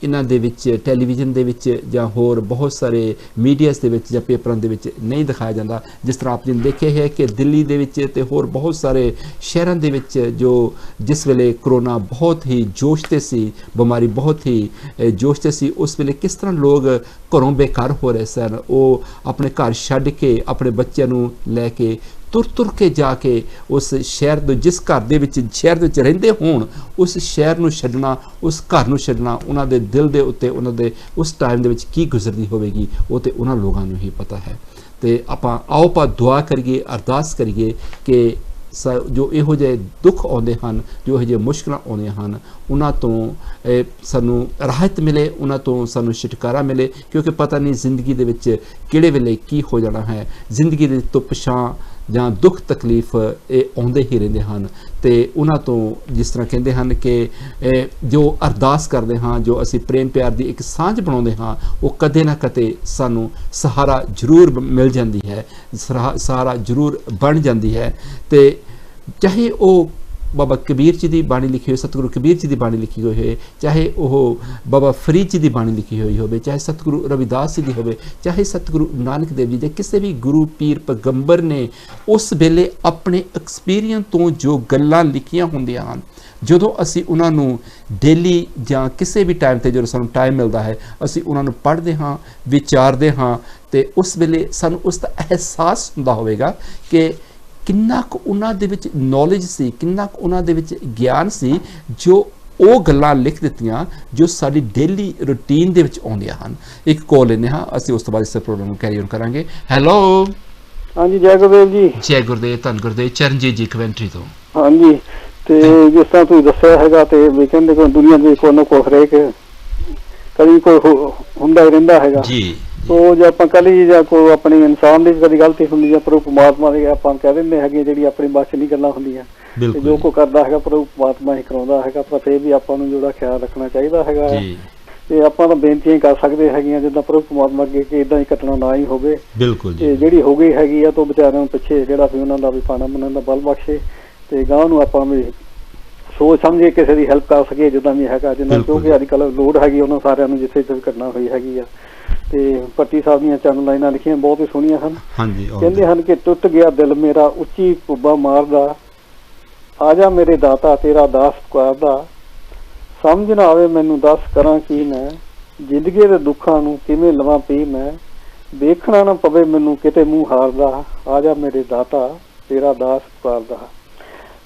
ਇਹਨਾਂ ਦੇ ਵਿੱਚ ਟੈਲੀਵਿਜ਼ਨ ਦੇ ਵਿੱਚ ਜਾਂ ਹੋਰ ਬਹੁਤ ਸਾਰੇ ਮੀਡੀਆਸ ਦੇ ਵਿੱਚ ਜਾਂ ਪੇਪਰਾਂ ਦੇ ਵਿੱਚ ਨਹੀਂ ਦਿਖਾਇਆ ਜਾਂਦਾ। ਜਿਸ ਤਰ੍ਹਾਂ ਆਪ ਜੀ ਨੇ ਦੇਖਿਆ ਹੈ ਕਿ ਦਿੱਲੀ ਦੇ ਵਿੱਚ ਤੇ ਹੋਰ ਬਹੁਤ ਸਾਰੇ ਸ਼ਹਿਰਾਂ ਦੇ ਵਿੱਚ ਜਿਸ ਵੇਲੇ ਕਰੋਨਾ ਬਹੁਤ ਹੀ ਜੋਸ਼ 'ਤੇ ਸੀ, ਬਿਮਾਰੀ ਬਹੁਤ ਹੀ ਜੋਸ਼ 'ਤੇ ਸੀ, ਉਸ ਵੇਲੇ ਕਿਸ ਤਰ੍ਹਾਂ ਲੋਕ ਘਰੋਂ ਬੇਘਰ ਹੋ ਰਹੇ ਸਨ। ਉਹ ਆਪਣੇ ਘਰ ਛੱਡ ਕੇ ਆਪਣੇ ਬੱਚਿਆਂ ਨੂੰ ਲੈ ਕੇ ਤੁਰ ਕੇ ਜਾ ਕੇ ਉਸ ਸ਼ਹਿਰ ਦੇ ਜਿਸ ਘਰ ਦੇ ਵਿੱਚ ਸ਼ਹਿਰ ਦੇ ਵਿੱਚ ਰਹਿੰਦੇ ਹੋਣ ਉਸ ਸ਼ਹਿਰ ਨੂੰ ਛੱਡਣਾ, ਉਸ ਘਰ ਨੂੰ ਛੱਡਣਾ, ਉਹਨਾਂ ਦੇ ਦਿਲ ਦੇ ਉੱਤੇ ਉਹਨਾਂ ਦੇ ਉਸ ਟਾਈਮ ਦੇ ਵਿੱਚ ਕੀ ਗੁਜ਼ਰਦੀ ਹੋਵੇਗੀ ਉਹ ਤੇ ਉਹਨਾਂ ਲੋਕਾਂ ਨੂੰ ਹੀ ਪਤਾ ਹੈ। ਤੇ ਆਪਾਂ ਦੁਆ ਕਰੀਏ, ਅਰਦਾਸ ਕਰੀਏ ਕਿ ਜੋ ਇਹੋ ਜਿਹੇ ਦੁੱਖ ਆਉਂਦੇ ਹਨ, ਜੋ ਇਹੋ ਜਿਹੇ ਮੁਸ਼ਕਲਾਂ ਆਉਂਦੀਆਂ ਹਨ, ਉਹਨਾਂ ਤੋਂ ਸਾਨੂੰ ਰਾਹਤ ਮਿਲੇ, ਉਹਨਾਂ ਤੋਂ ਸਾਨੂੰ ਛੁਟਕਾਰਾ ਮਿਲੇ, ਕਿਉਂਕਿ ਪਤਾ ਨਹੀਂ ਜ਼ਿੰਦਗੀ ਦੇ ਵਿੱਚ ਕਿਹੜੇ ਵੇਲੇ ਕੀ ਹੋ ਜਾਣਾ ਹੈ। ਜ਼ਿੰਦਗੀ ਦੇ ਧੁੱਪ ਛਾਂ ਜਾਂ ਦੁੱਖ ਤਕਲੀਫ ਇਹ ਆਉਂਦੇ ਹੀ ਰਹਿੰਦੇ ਹਨ ਤੇ ਉਹਨਾਂ ਤੋਂ ਜਿਸ ਤਰ੍ਹਾਂ ਕਹਿੰਦੇ ਹਨ ਕਿ ਜੋ ਅਰਦਾਸ ਕਰਦੇ ਹਾਂ, ਜੋ ਅਸੀਂ ਪ੍ਰੇਮ ਪਿਆਰ ਦੀ ਇੱਕ ਸਾਂਝ ਬਣਾਉਂਦੇ ਹਾਂ, ਉਹ ਕਦੇ ਨਾ ਕਦੇ ਸਾਨੂੰ ਸਹਾਰਾ ਜ਼ਰੂਰ ਮਿਲ ਜਾਂਦੀ ਹੈ, ਸਹਾਰਾ ਜ਼ਰੂਰ ਬਣ ਜਾਂਦੀ ਹੈ। ਤੇ ਚਾਹੇ ਉਹ ਬਾਬਾ ਕਬੀਰ ਜੀ ਦੀ ਬਾਣੀ ਲਿਖੀ ਹੋਈ, ਸਤਿਗੁਰੂ ਕਬੀਰ ਜੀ ਦੀ ਬਾਣੀ ਲਿਖੀ ਹੋਈ ਹੋਵੇ, ਚਾਹੇ ਉਹ ਬਾਬਾ ਫਰੀਦ ਜੀ ਦੀ ਬਾਣੀ ਲਿਖੀ ਹੋਈ ਹੋਵੇ, ਚਾਹੇ ਸਤਿਗੁਰੂ ਰਵਿਦਾਸ ਜੀ ਦੀ ਹੋਵੇ, ਚਾਹੇ ਸਤਿਗੁਰੂ ਨਾਨਕ ਦੇਵ ਜੀ ਦੇ ਕਿਸੇ ਵੀ ਗੁਰੂ ਪੀਰ ਪੈਗੰਬਰ ਨੇ ਉਸ ਵੇਲੇ ਆਪਣੇ ਐਕਸਪੀਰੀਅੰਸ ਤੋਂ ਜੋ ਗੱਲਾਂ ਲਿਖੀਆਂ ਹੁੰਦੀਆਂ ਹਨ, ਜਦੋਂ ਅਸੀਂ ਉਹਨਾਂ ਨੂੰ ਡੇਲੀ ਜਾਂ ਕਿਸੇ ਵੀ ਟਾਈਮ 'ਤੇ ਜਦੋਂ ਸਾਨੂੰ ਟਾਈਮ ਮਿਲਦਾ ਹੈ ਅਸੀਂ ਉਹਨਾਂ ਨੂੰ ਪੜ੍ਹਦੇ ਹਾਂ, ਵਿਚਾਰਦੇ ਹਾਂ ਤੇ ਉਸ ਵੇਲੇ ਸਾਨੂੰ ਉਸ ਦਾ ਅਹਿਸਾਸ ਹੁੰਦਾ ਹੋਵੇਗਾ ਕਿ ਕਿੰਨਾ ਕੁ ਉਹਨਾਂ ਦੇ ਵਿੱਚ ਨੌਲੇਜ ਸੀ, ਕਿੰਨਾ ਕੁ ਉਹਨਾਂ ਦੇ ਵਿੱਚ ਗਿਆਨ ਸੀ, ਜੋ ਉਹ ਗੱਲਾਂ ਲਿਖ ਦਿੱਤੀਆਂ ਜੋ ਸਾਡੀ ਡੇਲੀ ਰੂਟੀਨ ਦੇ ਵਿੱਚ ਆਉਂਦੀਆਂ ਹਨ। ਇੱਕ ਕਾਲ ਲੈਂਦੇ ਹਾਂ, ਅਸੀਂ ਉਸ ਤੋਂ ਬਾਅਦ ਇਸ ਪ੍ਰੋਗਰਾਮ ਨੂੰ ਕੈਰੀ ਔਨ ਕਰਾਂਗੇ। ਹੈਲੋ, ਹਾਂਜੀ, ਜੈ ਗੁਰਦੇਵ ਜੀ। ਜੈ ਗੁਰਦੇਵ, ਧੰਨ ਗੁਰਦੇਵ। ਚਰਨਜੀਤ ਜੀ ਕਵੈਂਟਰੀ ਤੋਂ। ਹਾਂਜੀ, ਤੇ ਜਿਸ ਤਰ੍ਹਾਂ ਤੁਸੀਂ ਦੱਸਿਆ ਹੈਗਾ ਤੇ ਵੀ ਕਹਿੰਦੇ ਕੋਈ ਦੁਨੀਆ ਦੇ ਕੋਈ ਨਾ ਕੋਈ ਹਰੇਕ ਕਦੀ ਕੋਈ ਹੁੰਦਾ ਹੀ ਰਹਿੰਦਾ ਹੈਗਾ ਜੀ। ਤੋ ਜੇ ਆਪਾਂ ਕਲੀ ਜਾਂ ਕੋਈ ਆਪਣੀ ਇਨਸਾਨ ਦੀ ਕਦੀ ਗਲਤੀ ਹੁੰਦੀ ਜਾਂ ਪ੍ਰਭੂ ਪਰਮਾਤਮਾ ਦੀ ਆਪਾਂ ਕਹਿ ਦਿੰਦੇ ਹੈਗੇ ਜਿਹੜੀ ਆਪਣੀ ਬਸ ਨਹੀਂ ਗੱਲਾਂ ਹੁੰਦੀਆਂ, ਤੇ ਜੋ ਕੋਈ ਕਰਦਾ ਹੈਗਾ ਪ੍ਰਭੂ ਪਰਮਾਤਮਾ ਹੀ ਕਰਾਉਂਦਾ ਹੈਗਾ। ਪਰ ਫਿਰ ਵੀ ਆਪਾਂ ਨੂੰ ਜਿਹੜਾ ਖਿਆਲ ਰੱਖਣਾ ਚਾਹੀਦਾ ਹੈਗਾ ਤੇ ਆਪਾਂ ਤਾਂ ਬੇਨਤੀਆਂ ਕਰ ਸਕਦੇ ਹੈਗੀਆਂ ਜਿੱਦਾਂ ਪ੍ਰਭੂ ਪਰਮਾਤਮਾ ਅੱਗੇ ਕਿ ਇਦਾਂ ਹੀ ਘਟਨਾ ਨਾ ਹੀ ਹੋਵੇ। ਬਿਲਕੁਲ ਜੀ। ਤੇ ਜਿਹੜੀ ਹੋ ਗਈ ਹੈਗੀ ਆ ਤੋਂ ਵਿਚਾਰਿਆਂ ਨੂੰ ਪਿੱਛੇ ਜਿਹੜਾ ਵੀ ਉਹਨਾਂ ਦਾ ਵੀ ਪਾਣਾ ਮੰਨਣ ਦਾ ਬਲ ਬਖਸ਼ੇ ਤੇ ਗਾਂ ਨੂੰ ਆਪਾਂ ਵੀ ਸੋਚ ਸਮਝੇ ਕਿਸੇ ਦੀ ਹੈਲਪ ਕਰ ਸਕੀਏ ਜਿੱਦਾਂ ਵੀ ਹੈਗਾ, ਜਿੰਨਾ ਕਿਉਂਕਿ ਅੱਜ ਕੱਲ੍ਹ ਲੋੜ ਹੈਗੀ ਉਹਨਾਂ ਸਾਰਿਆਂ ਨੂੰ ਜਿੱਥੇ ਜਿੱਥੇ ਘਟਨਾ ਹੋਈ ਹੈਗੀ ਆ। ਤੇ ਭੱਟੀ ਸਾਹਿਬ ਦੀਆਂ ਚੰਦ ਲਾਈਨਾਂ ਲਿਖੀਆਂ ਬਹੁਤ ਹੀ ਸੋਹਣੀਆਂ ਹਨ। ਕਹਿੰਦੇ ਹਨ ਕਿ ਟੁੱਟ ਗਿਆ ਦਿਲ ਮੇਰਾ ਉੱਚੀ ਪੁੱਬਾ ਮਾਰਦਾ, ਆ ਜਾ ਮੇਰੇ ਦਾਤਾ ਤੇਰਾ ਦਾਸ ਪੁਕਾਰਦਾ, ਸਮਝ ਨਾ ਆਵੇ ਮੈਨੂੰ ਦੱਸ ਕਰਾਂ ਕੀ ਮੈਂ, ਜ਼ਿੰਦਗੀ ਦੇ ਦੁੱਖਾਂ ਨੂੰ ਕਿਵੇਂ ਲਵਾਂ ਪੀ ਮੈਂ, ਦੇਖਣਾ ਨਾ ਪਵੇ ਮੈਨੂੰ ਕਿਤੇ ਮੂੰਹ ਹਾਰਦਾ, ਆ ਜਾ ਮੇਰੇ ਦਾਤਾ ਤੇਰਾ ਦਾਸ ਪੁਕਾਰਦਾ,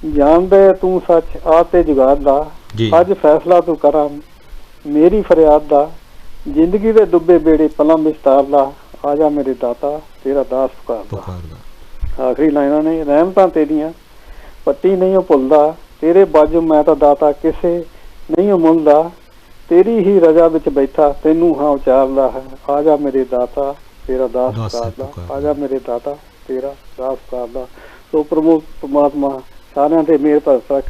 ਜਾਣਦਾ ਤੂੰ ਸੱਚ ਆ ਤੇ ਜੁਗਾੜਦਾ, ਅੱਜ ਫੈਸਲਾ ਤੂੰ ਕਰਾਂ ਮੇਰੀ ਫਰਿਆਦ ਦਾ, ਜ਼ਿੰਦਗੀ ਦੇ ਡੁੱਬੇ ਬੇੜੇ ਪਲਾਂ ਵਿਸਤਾਰਦਾ, ਆ ਜਾ ਮੇਰੇ ਦਾਤਾ ਤੇਰਾ ਦਾਸ ਪੁਕਾਰਦਾ। ਆਖਰੀ ਲਾਈਨਾਂ ਨੇ, ਰਹਿਮਤਾਂ ਤੇਰੀਆਂ ਪੱਟੀ ਨਹੀਂ ਭੁੱਲਦਾ, ਤੇਰੇ ਬਾਝੋਂ ਮੈਂ ਤਾਂ ਦਾਤਾ ਕਿਸੇ ਨਹੀਂ ਮੁੱਲਦਾ, ਤੇਰੀ ਹੀ ਰਜਾ ਵਿੱਚ ਬੈਠਾ ਤੈਨੂੰ ਹਾਂ ਉਚਾਰਦਾ ਹੈ, ਆ ਜਾ ਮੇਰੇ ਦਾਤਾ ਤੇਰਾ ਦਾਸ ਪੁਕਾਰਦਾ, ਆ ਜਾ ਮੇਰੇ ਦਾਤਾ ਤੇਰਾ ਦਾਸ ਪੁਕਾਰਦਾ। ਸੋ ਪ੍ਰਭੂ ਪਰਮਾਤਮਾ ਸਾਰਿਆਂ ਤੇ ਮਿਹਰ ਭਰਤ ਰੱਖ,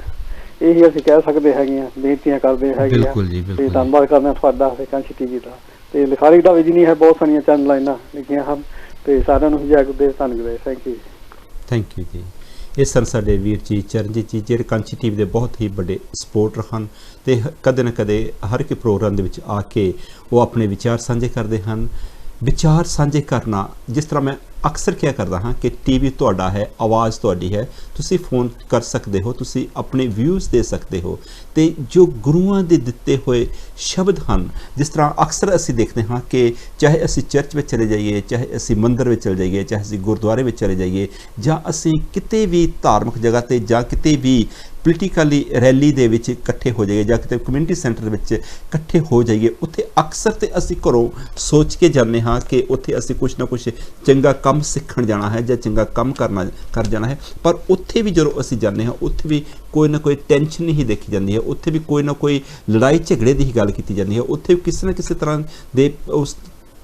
ਇਹੀ ਅਸੀਂ ਕਹਿ ਸਕਦੇ ਹੈਗੇ ਆ, ਬੇਨਤੀਆਂ ਕਰਦੇ ਹੈਗੇ ਆ ਤੇ ਧੰਨਵਾਦ ਕਰਦੇ ਹਾਂ ਤੁਹਾਡਾ ਤੇ ਕੰਚੀ ਟੀਵੀ ਦਾ ਤੇ ਲਿਖਾਰੀ ਦਾ ਵੀ ਜਿੰਨੀ ਹੈ ਬਹੁਤ ਸਾਰੀਆਂ ਚੰਦ ਲਾਈਨਾਂ ਲਿਖੀਆਂ ਹਨ ਤੇ ਸਾਰਿਆਂ ਨੂੰ ਜੈ ਗੁਰਦੇਵ, ਧੰਨ ਗੁਰਦੇਵ। ਥੈਂਕ ਯੂ ਜੀ। ਇਹ ਸਨ ਸਾਡੇ ਵੀਰ ਜੀ ਚਰਨਜੀਤ ਜੀ, ਜਿਹੜੇ ਕੰਚੀ ਟੀਵੀ ਦੇ ਬਹੁਤ ਹੀ ਵੱਡੇ ਸਪੋਰਟਰ ਹਨ ਤੇ ਕਦੇ ਨਾ ਕਦੇ ਹਰ ਇੱਕ ਪ੍ਰੋਗਰਾਮ ਦੇ ਵਿੱਚ ਆ ਕੇ ਉਹ ਆਪਣੇ ਵਿਚਾਰ ਸਾਂਝੇ ਕਰਦੇ ਹਨ। ਵਿਚਾਰ ਸਾਂਝੇ ਕਰਨਾ, ਜਿਸ ਤਰ੍ਹਾਂ ਮੈਂ ਅਕਸਰ ਕਿਹਾ ਕਰਦਾ ਹਾਂ ਕਿ ਟੀਵੀ ਤੁਹਾਡਾ ਹੈ, ਆਵਾਜ਼ ਤੁਹਾਡੀ ਹੈ, ਤੁਸੀਂ ਫੋਨ ਕਰ ਸਕਦੇ ਹੋ, ਤੁਸੀਂ ਆਪਣੇ ਵਿਊਜ਼ ਦੇ ਸਕਦੇ ਹੋ ਤੇ ਜੋ ਗੁਰੂਆਂ ਦੇ ਦਿੱਤੇ ਹੋਏ ਸ਼ਬਦ ਹਨ, ਜਿਸ ਤਰ੍ਹਾਂ ਅਕਸਰ ਅਸੀਂ ਦੇਖਦੇ ਹਾਂ ਕਿ ਚਾਹੇ ਅਸੀਂ ਚਰਚ ਵਿੱਚ ਚਲੇ ਜਾਈਏ, ਚਾਹੇ ਅਸੀਂ ਮੰਦਿਰ ਵਿੱਚ ਚਲੇ ਜਾਈਏ, ਚਾਹੇ ਅਸੀਂ ਗੁਰਦੁਆਰੇ ਵਿੱਚ ਚਲੇ ਜਾਈਏ ਜਾਂ ਅਸੀਂ ਕਿਤੇ ਵੀ ਧਾਰਮਿਕ ਜਗ੍ਹਾ ਤੇ ਜਾਂ ਕਿਤੇ ਵੀ ਪੋਲੀਟੀਕਲੀ ਰੈਲੀ ਦੇ ਵਿੱਚ ਇਕੱਠੇ ਹੋ ਜਾਈਏ ਜਾਂ ਕਿਤੇ ਕਮਿਊਨਿਟੀ ਸੈਂਟਰ ਵਿੱਚ ਇਕੱਠੇ ਹੋ ਜਾਈਏ, ਉੱਥੇ ਅਕਸਰ ਤੇ ਅਸੀਂ ਘਰੋਂ ਸੋਚ ਕੇ ਜਾਂਦੇ ਹਾਂ ਕਿ ਉੱਥੇ ਅਸੀਂ ਕੁਛ ਨਾ ਕੁਛ ਚੰਗਾ ਕੰਮ ਸਿੱਖਣ ਜਾਣਾ ਹੈ ਜਾਂ ਚੰਗਾ ਕੰਮ ਕਰ ਜਾਣਾ ਹੈ, ਪਰ ਉੱਥੇ ਵੀ ਜਦੋਂ ਅਸੀਂ ਜਾਂਦੇ ਹਾਂ ਉੱਥੇ ਵੀ ਕੋਈ ਨਾ ਕੋਈ ਟੈਨਸ਼ਨ ਹੀ ਦੇਖੀ ਜਾਂਦੀ ਹੈ, ਉੱਥੇ ਵੀ ਕੋਈ ਨਾ ਕੋਈ ਲੜਾਈ ਝਗੜੇ ਦੀ ਹੀ ਗੱਲ ਕੀਤੀ ਜਾਂਦੀ ਹੈ, ਉੱਥੇ ਵੀ ਕਿਸੇ ਨਾ ਕਿਸੇ ਤਰ੍ਹਾਂ ਦੇ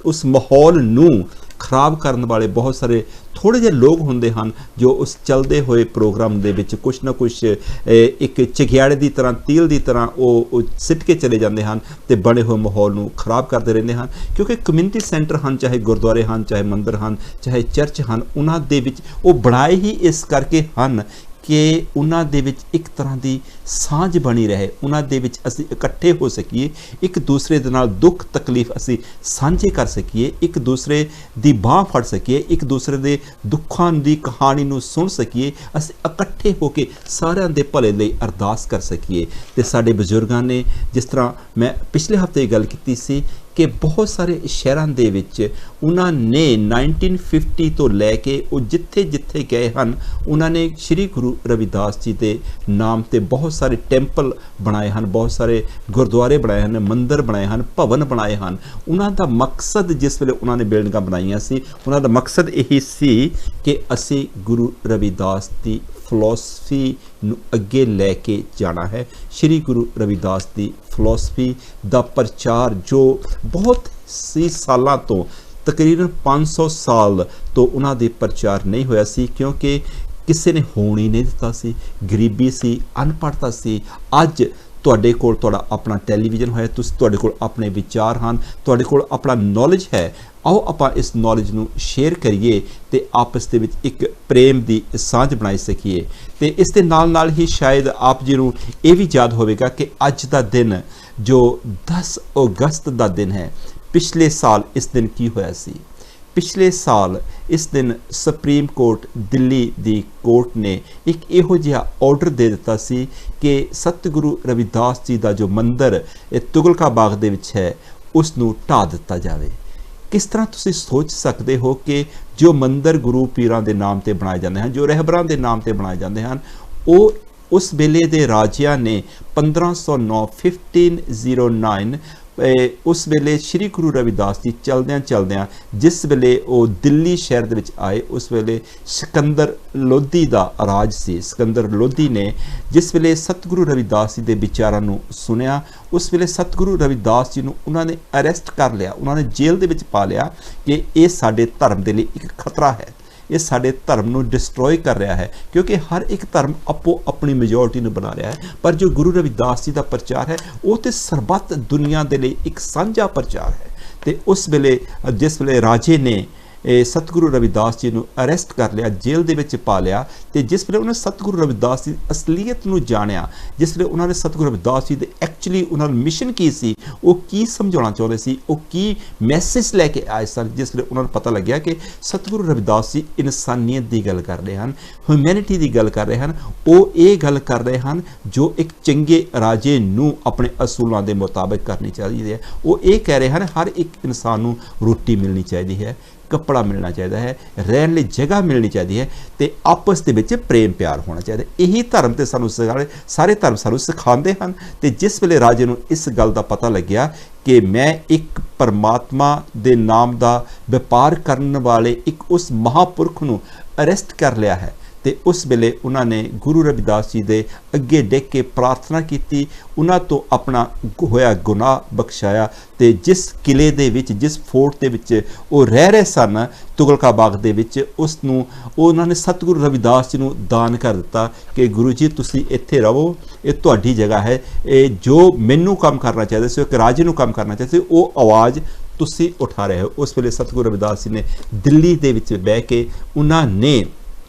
ਉਸ ਮਾਹੌਲ ਨੂੰ ਖਰਾਬ ਕਰਨ ਵਾਲੇ ਬਹੁਤ ਸਾਰੇ ਥੋੜ੍ਹੇ ਜਿਹੇ ਲੋਕ ਹੁੰਦੇ ਹਨ ਜੋ ਉਸ ਚੱਲਦੇ ਹੋਏ ਪ੍ਰੋਗਰਾਮ ਦੇ ਵਿੱਚ ਕੁਛ ਨਾ ਕੁਛ ਇੱਕ ਚਿਗਿਆੜੇ ਦੀ ਤਰ੍ਹਾਂ, ਤੀਲ ਦੀ ਤਰ੍ਹਾਂ ਉਹ ਸਿੱਟ ਕੇ ਚਲੇ ਜਾਂਦੇ ਹਨ ਤੇ ਬਣੇ ਹੋਏ ਮਾਹੌਲ ਨੂੰ ਖਰਾਬ ਕਰਦੇ ਰਹਿੰਦੇ ਹਨ। ਕਿਉਂਕਿ ਕਮਿਊਨਿਟੀ ਸੈਂਟਰ ਹਨ, ਚਾਹੇ ਗੁਰਦੁਆਰੇ ਹਨ, ਚਾਹੇ ਮੰਦਿਰ ਹਨ, ਚਾਹੇ ਚਰਚ ਹਨ, ਉਹਨਾਂ ਦੇ ਵਿੱਚ ਉਹ ਬਣਾਏ ਹੀ ਇਸ ਕਰਕੇ ਹਨ ਕਿ ਉਹਨਾਂ ਦੇ ਵਿੱਚ ਇੱਕ ਤਰ੍ਹਾਂ ਦੀ ਸਾਂਝ ਬਣੀ ਰਹੇ, ਉਹਨਾਂ ਦੇ ਵਿੱਚ ਅਸੀਂ ਇਕੱਠੇ ਹੋ ਸਕੀਏ, ਇੱਕ ਦੂਸਰੇ ਦੇ ਨਾਲ ਦੁੱਖ ਤਕਲੀਫ ਅਸੀਂ ਸਾਂਝੇ ਕਰ ਸਕੀਏ, ਇੱਕ ਦੂਸਰੇ ਦੀ ਬਾਂਹ ਫੜ ਸਕੀਏ, ਇੱਕ ਦੂਸਰੇ ਦੇ ਦੁੱਖਾਂ ਦੀ ਕਹਾਣੀ ਨੂੰ ਸੁਣ ਸਕੀਏ, ਅਸੀਂ ਇਕੱਠੇ ਹੋ ਕੇ ਸਾਰਿਆਂ ਦੇ ਭਲੇ ਲਈ ਅਰਦਾਸ ਕਰ ਸਕੀਏ। ਤੇ ਸਾਡੇ ਬਜ਼ੁਰਗਾਂ ਨੇ, ਜਿਸ ਤਰ੍ਹਾਂ ਮੈਂ ਪਿਛਲੇ ਹਫ਼ਤੇ ਗੱਲ ਕੀਤੀ ਸੀ ਕਿ ਬਹੁਤ ਸਾਰੇ ਸ਼ਹਿਰਾਂ ਦੇ ਵਿੱਚ ਉਹਨਾਂ ਨੇ 1950 ਤੋਂ ਲੈ ਕੇ ਉਹ ਜਿੱਥੇ ਜਿੱਥੇ ਗਏ ਹਨ, ਉਹਨਾਂ ਨੇ ਸ਼੍ਰੀ ਗੁਰੂ ਰਵਿਦਾਸ ਜੀ ਦੇ ਨਾਮ ਤੇ ਬਹੁਤ ਸਾਰੇ ਟੈਂਪਲ ਬਣਾਏ ਹਨ, ਬਹੁਤ ਸਾਰੇ ਗੁਰਦੁਆਰੇ ਬਣਾਏ ਹਨ, ਮੰਦਿਰ ਬਣਾਏ ਹਨ, ਭਵਨ ਬਣਾਏ ਹਨ। ਉਹਨਾਂ ਦਾ ਮਕਸਦ, ਜਿਸ ਵੇਲੇ ਉਹਨਾਂ ਨੇ ਬਿਲਡਿੰਗਾਂ ਬਣਾਈਆਂ ਸੀ, ਉਹਨਾਂ ਦਾ ਮਕਸਦ ਇਹੀ ਸੀ ਕਿ ਅਸੀਂ ਗੁਰੂ ਰਵਿਦਾਸ ਦੀ ਫਿਲਾਸਫੀ ਨੂੰ ਅੱਗੇ ਲੈ ਕੇ ਜਾਣਾ ਹੈ। ਸ਼੍ਰੀ ਗੁਰੂ ਰਵਿਦਾਸ ਦੀ ਫਿਲਾਸਫੀ ਦਾ ਪ੍ਰਚਾਰ ਜੋ ਬਹੁਤ ਸੀ ਸਾਲਾਂ ਤੋਂ, ਤਕਰੀਬਨ 500 ਸਾਲ ਤੋਂ ਉਹਨਾਂ ਦੇ ਪ੍ਰਚਾਰ ਨਹੀਂ ਹੋਇਆ ਸੀ, ਕਿਉਂਕਿ ਕਿਸੇ ਨੇ ਹੋਣ ਹੀ ਨਹੀਂ ਦਿੱਤਾ ਸੀ, ਗਰੀਬੀ ਸੀ, ਅਨਪੜ੍ਹਤਾ ਸੀ। ਅੱਜ ਤੁਹਾਡੇ ਕੋਲ ਤੁਹਾਡਾ ਆਪਣਾ ਟੈਲੀਵਿਜ਼ਨ ਹੋਇਆ, ਤੁਹਾਡੇ ਕੋਲ ਆਪਣੇ ਵਿਚਾਰ ਹਨ, ਤੁਹਾਡੇ ਕੋਲ ਆਪਣਾ ਨੌਲੇਜ ਹੈ। ਆਓ ਆਪਾਂ ਇਸ ਨੌਲੇਜ ਨੂੰ ਸ਼ੇਅਰ ਕਰੀਏ ਤੇ ਆਪਸ ਦੇ ਵਿੱਚ ਇੱਕ ਪ੍ਰੇਮ ਦੀ ਸਾਂਝ ਬਣਾਈ ਸਕੀਏ। ਤੇ ਇਸ ਦੇ ਨਾਲ ਨਾਲ ਹੀ ਸ਼ਾਇਦ ਆਪ ਜੀ ਨੂੰ ਇਹ ਵੀ ਯਾਦ ਹੋਵੇਗਾ ਕਿ ਅੱਜ ਦਾ ਦਿਨ ਜੋ 10 ਅਗਸਤ ਦਾ ਦਿਨ ਹੈ, ਪਿਛਲੇ ਸਾਲ ਇਸ ਦਿਨ ਕੀ ਹੋਇਆ ਸੀ? ਪਿਛਲੇ ਸਾਲ ਇਸ ਦਿਨ ਸੁਪਰੀਮ ਕੋਰਟ ਦਿੱਲੀ ਦੀ ਕੋਰਟ ਨੇ ਇੱਕ ਇਹੋ ਜਿਹਾ ਆਰਡਰ ਦੇ ਦਿੱਤਾ ਸੀ ਕਿ ਸਤਿਗੁਰੂ ਰਵਿਦਾਸ ਜੀ ਦਾ ਜੋ ਮੰਦਿਰ ਤੁਗਲਕਾ ਬਾਗ ਦੇ ਵਿੱਚ ਹੈ, ਉਸ ਨੂੰ ਢਾਹ ਦਿੱਤਾ ਜਾਵੇ। ਕਿਸ ਤਰ੍ਹਾਂ ਤੁਸੀਂ ਸੋਚ ਸਕਦੇ ਹੋ ਕਿ ਜੋ ਮੰਦਿਰ ਗੁਰੂ ਪੀਰਾਂ ਦੇ ਨਾਮ ਤੇ ਬਣਾਏ ਜਾਂਦੇ ਹਨ, ਜੋ ਰਹਿਬਰਾਂ ਦੇ ਨਾਮ ਤੇ ਬਣਾਏ ਜਾਂਦੇ ਹਨ, ਉਹ ਉਸ ਵੇਲੇ ਦੇ ਰਾਜਿਆਂ ਨੇ 1509 ਉਸ ਵੇਲੇ ਸ਼੍ਰੀ ਗੁਰੂ ਰਵਿਦਾਸ ਜੀ ਚਲਦਿਆਂ ਜਿਸ ਵੇਲੇ ਉਹ ਦਿੱਲੀ ਸ਼ਹਿਰ ਦੇ ਵਿੱਚ ਆਏ, ਉਸ ਵੇਲੇ ਸਿਕੰਦਰ ਲੋਧੀ ਦਾ ਰਾਜ ਸੀ। ਸਿਕੰਦਰ ਲੋਧੀ ਨੇ ਜਿਸ ਵੇਲੇ ਸਤਿਗੁਰੂ ਰਵਿਦਾਸ ਜੀ ਦੇ ਵਿਚਾਰਾਂ ਨੂੰ ਸੁਣਿਆ, ਉਸ ਵੇਲੇ ਸਤਿਗੁਰੂ ਰਵਿਦਾਸ ਜੀ ਨੂੰ ਉਹਨਾਂ ਨੇ ਅਰੈਸਟ ਕਰ ਲਿਆ, ਉਹਨਾਂ ਨੇ ਜੇਲ੍ਹ ਦੇ ਵਿੱਚ ਪਾ ਲਿਆ ਕਿ ਇਹ ਸਾਡੇ ਧਰਮ ਦੇ ਲਈ ਇੱਕ ਖਤਰਾ ਹੈ, ਇਹ ਸਾਡੇ ਧਰਮ ਨੂੰ ਡਿਸਟਰੋਏ ਕਰ ਰਿਹਾ ਹੈ। ਕਿਉਂਕਿ ਹਰ ਇੱਕ ਧਰਮ ਆਪੋ ਆਪਣੀ ਮੈਜੋਰਟੀ ਨੂੰ ਬਣਾ ਰਿਹਾ ਹੈ, ਪਰ ਜੋ ਗੁਰੂ ਰਵਿਦਾਸ ਜੀ ਦਾ ਪ੍ਰਚਾਰ ਹੈ ਉਹ ਤੇ ਸਰਬੱਤ ਦੁਨੀਆ ਦੇ ਲਈ ਇੱਕ ਸਾਂਝਾ ਪ੍ਰਚਾਰ ਹੈ। ਤੇ ਉਸ ਵੇਲੇ ਜਿਸ ਵੇਲੇ ਰਾਜੇ ਨੇ ਸਤਿਗੁਰੂ ਰਵਿਦਾਸ ਜੀ ਨੂੰ ਅਰੈਸਟ ਕਰ ਲਿਆ, ਜੇਲ੍ਹ ਦੇ ਵਿੱਚ ਪਾ ਲਿਆ, ਤੇ ਜਿਸ ਵੇਲੇ ਉਹਨੇ ਸਤਿਗੁਰੂ ਰਵਿਦਾਸ ਦੀ ਅਸਲੀਅਤ ਨੂੰ ਜਾਣਿਆ, ਜਿਸ ਵੇਲੇ ਉਹਨਾਂ ਨੇ ਸਤਿਗੁਰੂ ਰਵਿਦਾਸ ਜੀ ਦੇ ਐਕਚੁਅਲੀ ਉਹਨਾਂ ਦਾ ਮਿਸ਼ਨ ਕੀ ਸੀ, ਉਹ ਕੀ ਸਮਝਾਉਣਾ ਚਾਹੁੰਦੇ ਸੀ, ਉਹ ਕੀ ਮੈਸੇਜ ਲੈ ਕੇ ਆਏ ਸਨ, ਜਿਸ ਵੇਲੇ ਉਹਨਾਂ ਨੂੰ ਪਤਾ ਲੱਗਿਆ ਕਿ ਸਤਿਗੁਰੂ ਰਵਿਦਾਸ ਜੀ ਇਨਸਾਨੀਅਤ ਦੀ ਗੱਲ ਕਰ ਰਹੇ ਹਨ, ਹਿਊਮੈਨਿਟੀ ਦੀ ਗੱਲ ਕਰ ਰਹੇ ਹਨ, ਉਹ ਇਹ ਗੱਲ ਕਰ ਰਹੇ ਹਨ ਜੋ ਇੱਕ ਚੰਗੇ ਰਾਜੇ ਨੂੰ ਆਪਣੇ ਅਸੂਲਾਂ ਦੇ ਮੁਤਾਬਿਕ ਕਰਨੀ ਚਾਹੀਦੀ ਹੈ। ਉਹ ਇਹ ਕਹਿ ਰਹੇ ਹਨ ਹਰ ਇੱਕ ਇਨਸਾਨ ਨੂੰ ਰੋਟੀ ਮਿਲਣੀ ਚਾਹੀਦੀ ਹੈ, ਕੱਪੜਾ ਮਿਲਣਾ ਚਾਹੀਦਾ ਹੈ, ਰਹਿਣ ਲਈ ਜਗ੍ਹਾ ਮਿਲਣੀ ਚਾਹੀਦੀ ਹੈ, ਤੇ ਆਪਸ ਦੇ ਵਿੱਚ ਪ੍ਰੇਮ ਪਿਆਰ ਹੋਣਾ ਚਾਹੀਦਾ। ਇਹੀ ਧਰਮ ਤੇ ਸਾਨੂੰ ਸਾਰੇ ਧਰਮ ਸਾਨੂੰ ਸਿਖਾਉਂਦੇ ਹਨ। ਤੇ ਜਿਸ ਵੇਲੇ ਰਾਜੇ ਨੂੰ ਇਸ ਗੱਲ ਦਾ ਪਤਾ ਲੱਗਿਆ ਕਿ ਮੈਂ ਇੱਕ ਪਰਮਾਤਮਾ ਦੇ ਨਾਮ ਦਾ ਵਪਾਰ ਕਰਨ ਵਾਲੇ ਇੱਕ ਉਸ ਮਹਾਪੁਰਖ ਨੂੰ ਅਰੈਸਟ ਕਰ ਲਿਆ ਹੈ, ਤੇ ਉਸ ਵੇਲੇ ਉਹਨਾਂ ਨੇ ਗੁਰੂ ਰਵਿਦਾਸ ਜੀ ਦੇ ਅੱਗੇ ਡਿੱਗ ਕੇ ਪ੍ਰਾਰਥਨਾ ਕੀਤੀ, ਉਹਨਾਂ ਤੋਂ ਆਪਣਾ ਹੋਇਆ ਗੁਨਾਹ ਬਖਸ਼ਾਇਆ, ਤੇ ਜਿਸ ਕਿਲੇ ਦੇ ਵਿੱਚ, ਜਿਸ ਫੋਰਟ ਦੇ ਵਿੱਚ ਉਹ ਰਹਿ ਰਹੇ ਸਨ ਤੁਗਲਕਾ ਬਾਗ ਦੇ ਵਿੱਚ, ਉਸ ਨੂੰ ਉਹਨਾਂ ਨੇ ਸਤਿਗੁਰੂ ਰਵਿਦਾਸ ਜੀ ਨੂੰ ਦਾਨ ਕਰ ਦਿੱਤਾ ਕਿ ਗੁਰੂ ਜੀ ਤੁਸੀਂ ਇੱਥੇ ਰਹੋ, ਇਹ ਤੁਹਾਡੀ ਜਗ੍ਹਾ ਹੈ। ਇਹ ਜੋ ਮੈਨੂੰ ਕੰਮ ਕਰਨਾ ਚਾਹੀਦਾ ਸੀ, ਇੱਕ ਰਾਜੇ ਨੂੰ ਕੰਮ ਕਰਨਾ ਚਾਹੀਦਾ ਸੀ, ਉਹ ਆਵਾਜ਼ ਤੁਸੀਂ ਉਠਾ ਰਹੇ ਹੋ। ਉਸ ਵੇਲੇ ਸਤਿਗੁਰੂ ਰਵਿਦਾਸ ਜੀ ਨੇ ਦਿੱਲੀ ਦੇ ਵਿੱਚ ਬਹਿ ਕੇ ਉਹਨਾਂ ਨੇ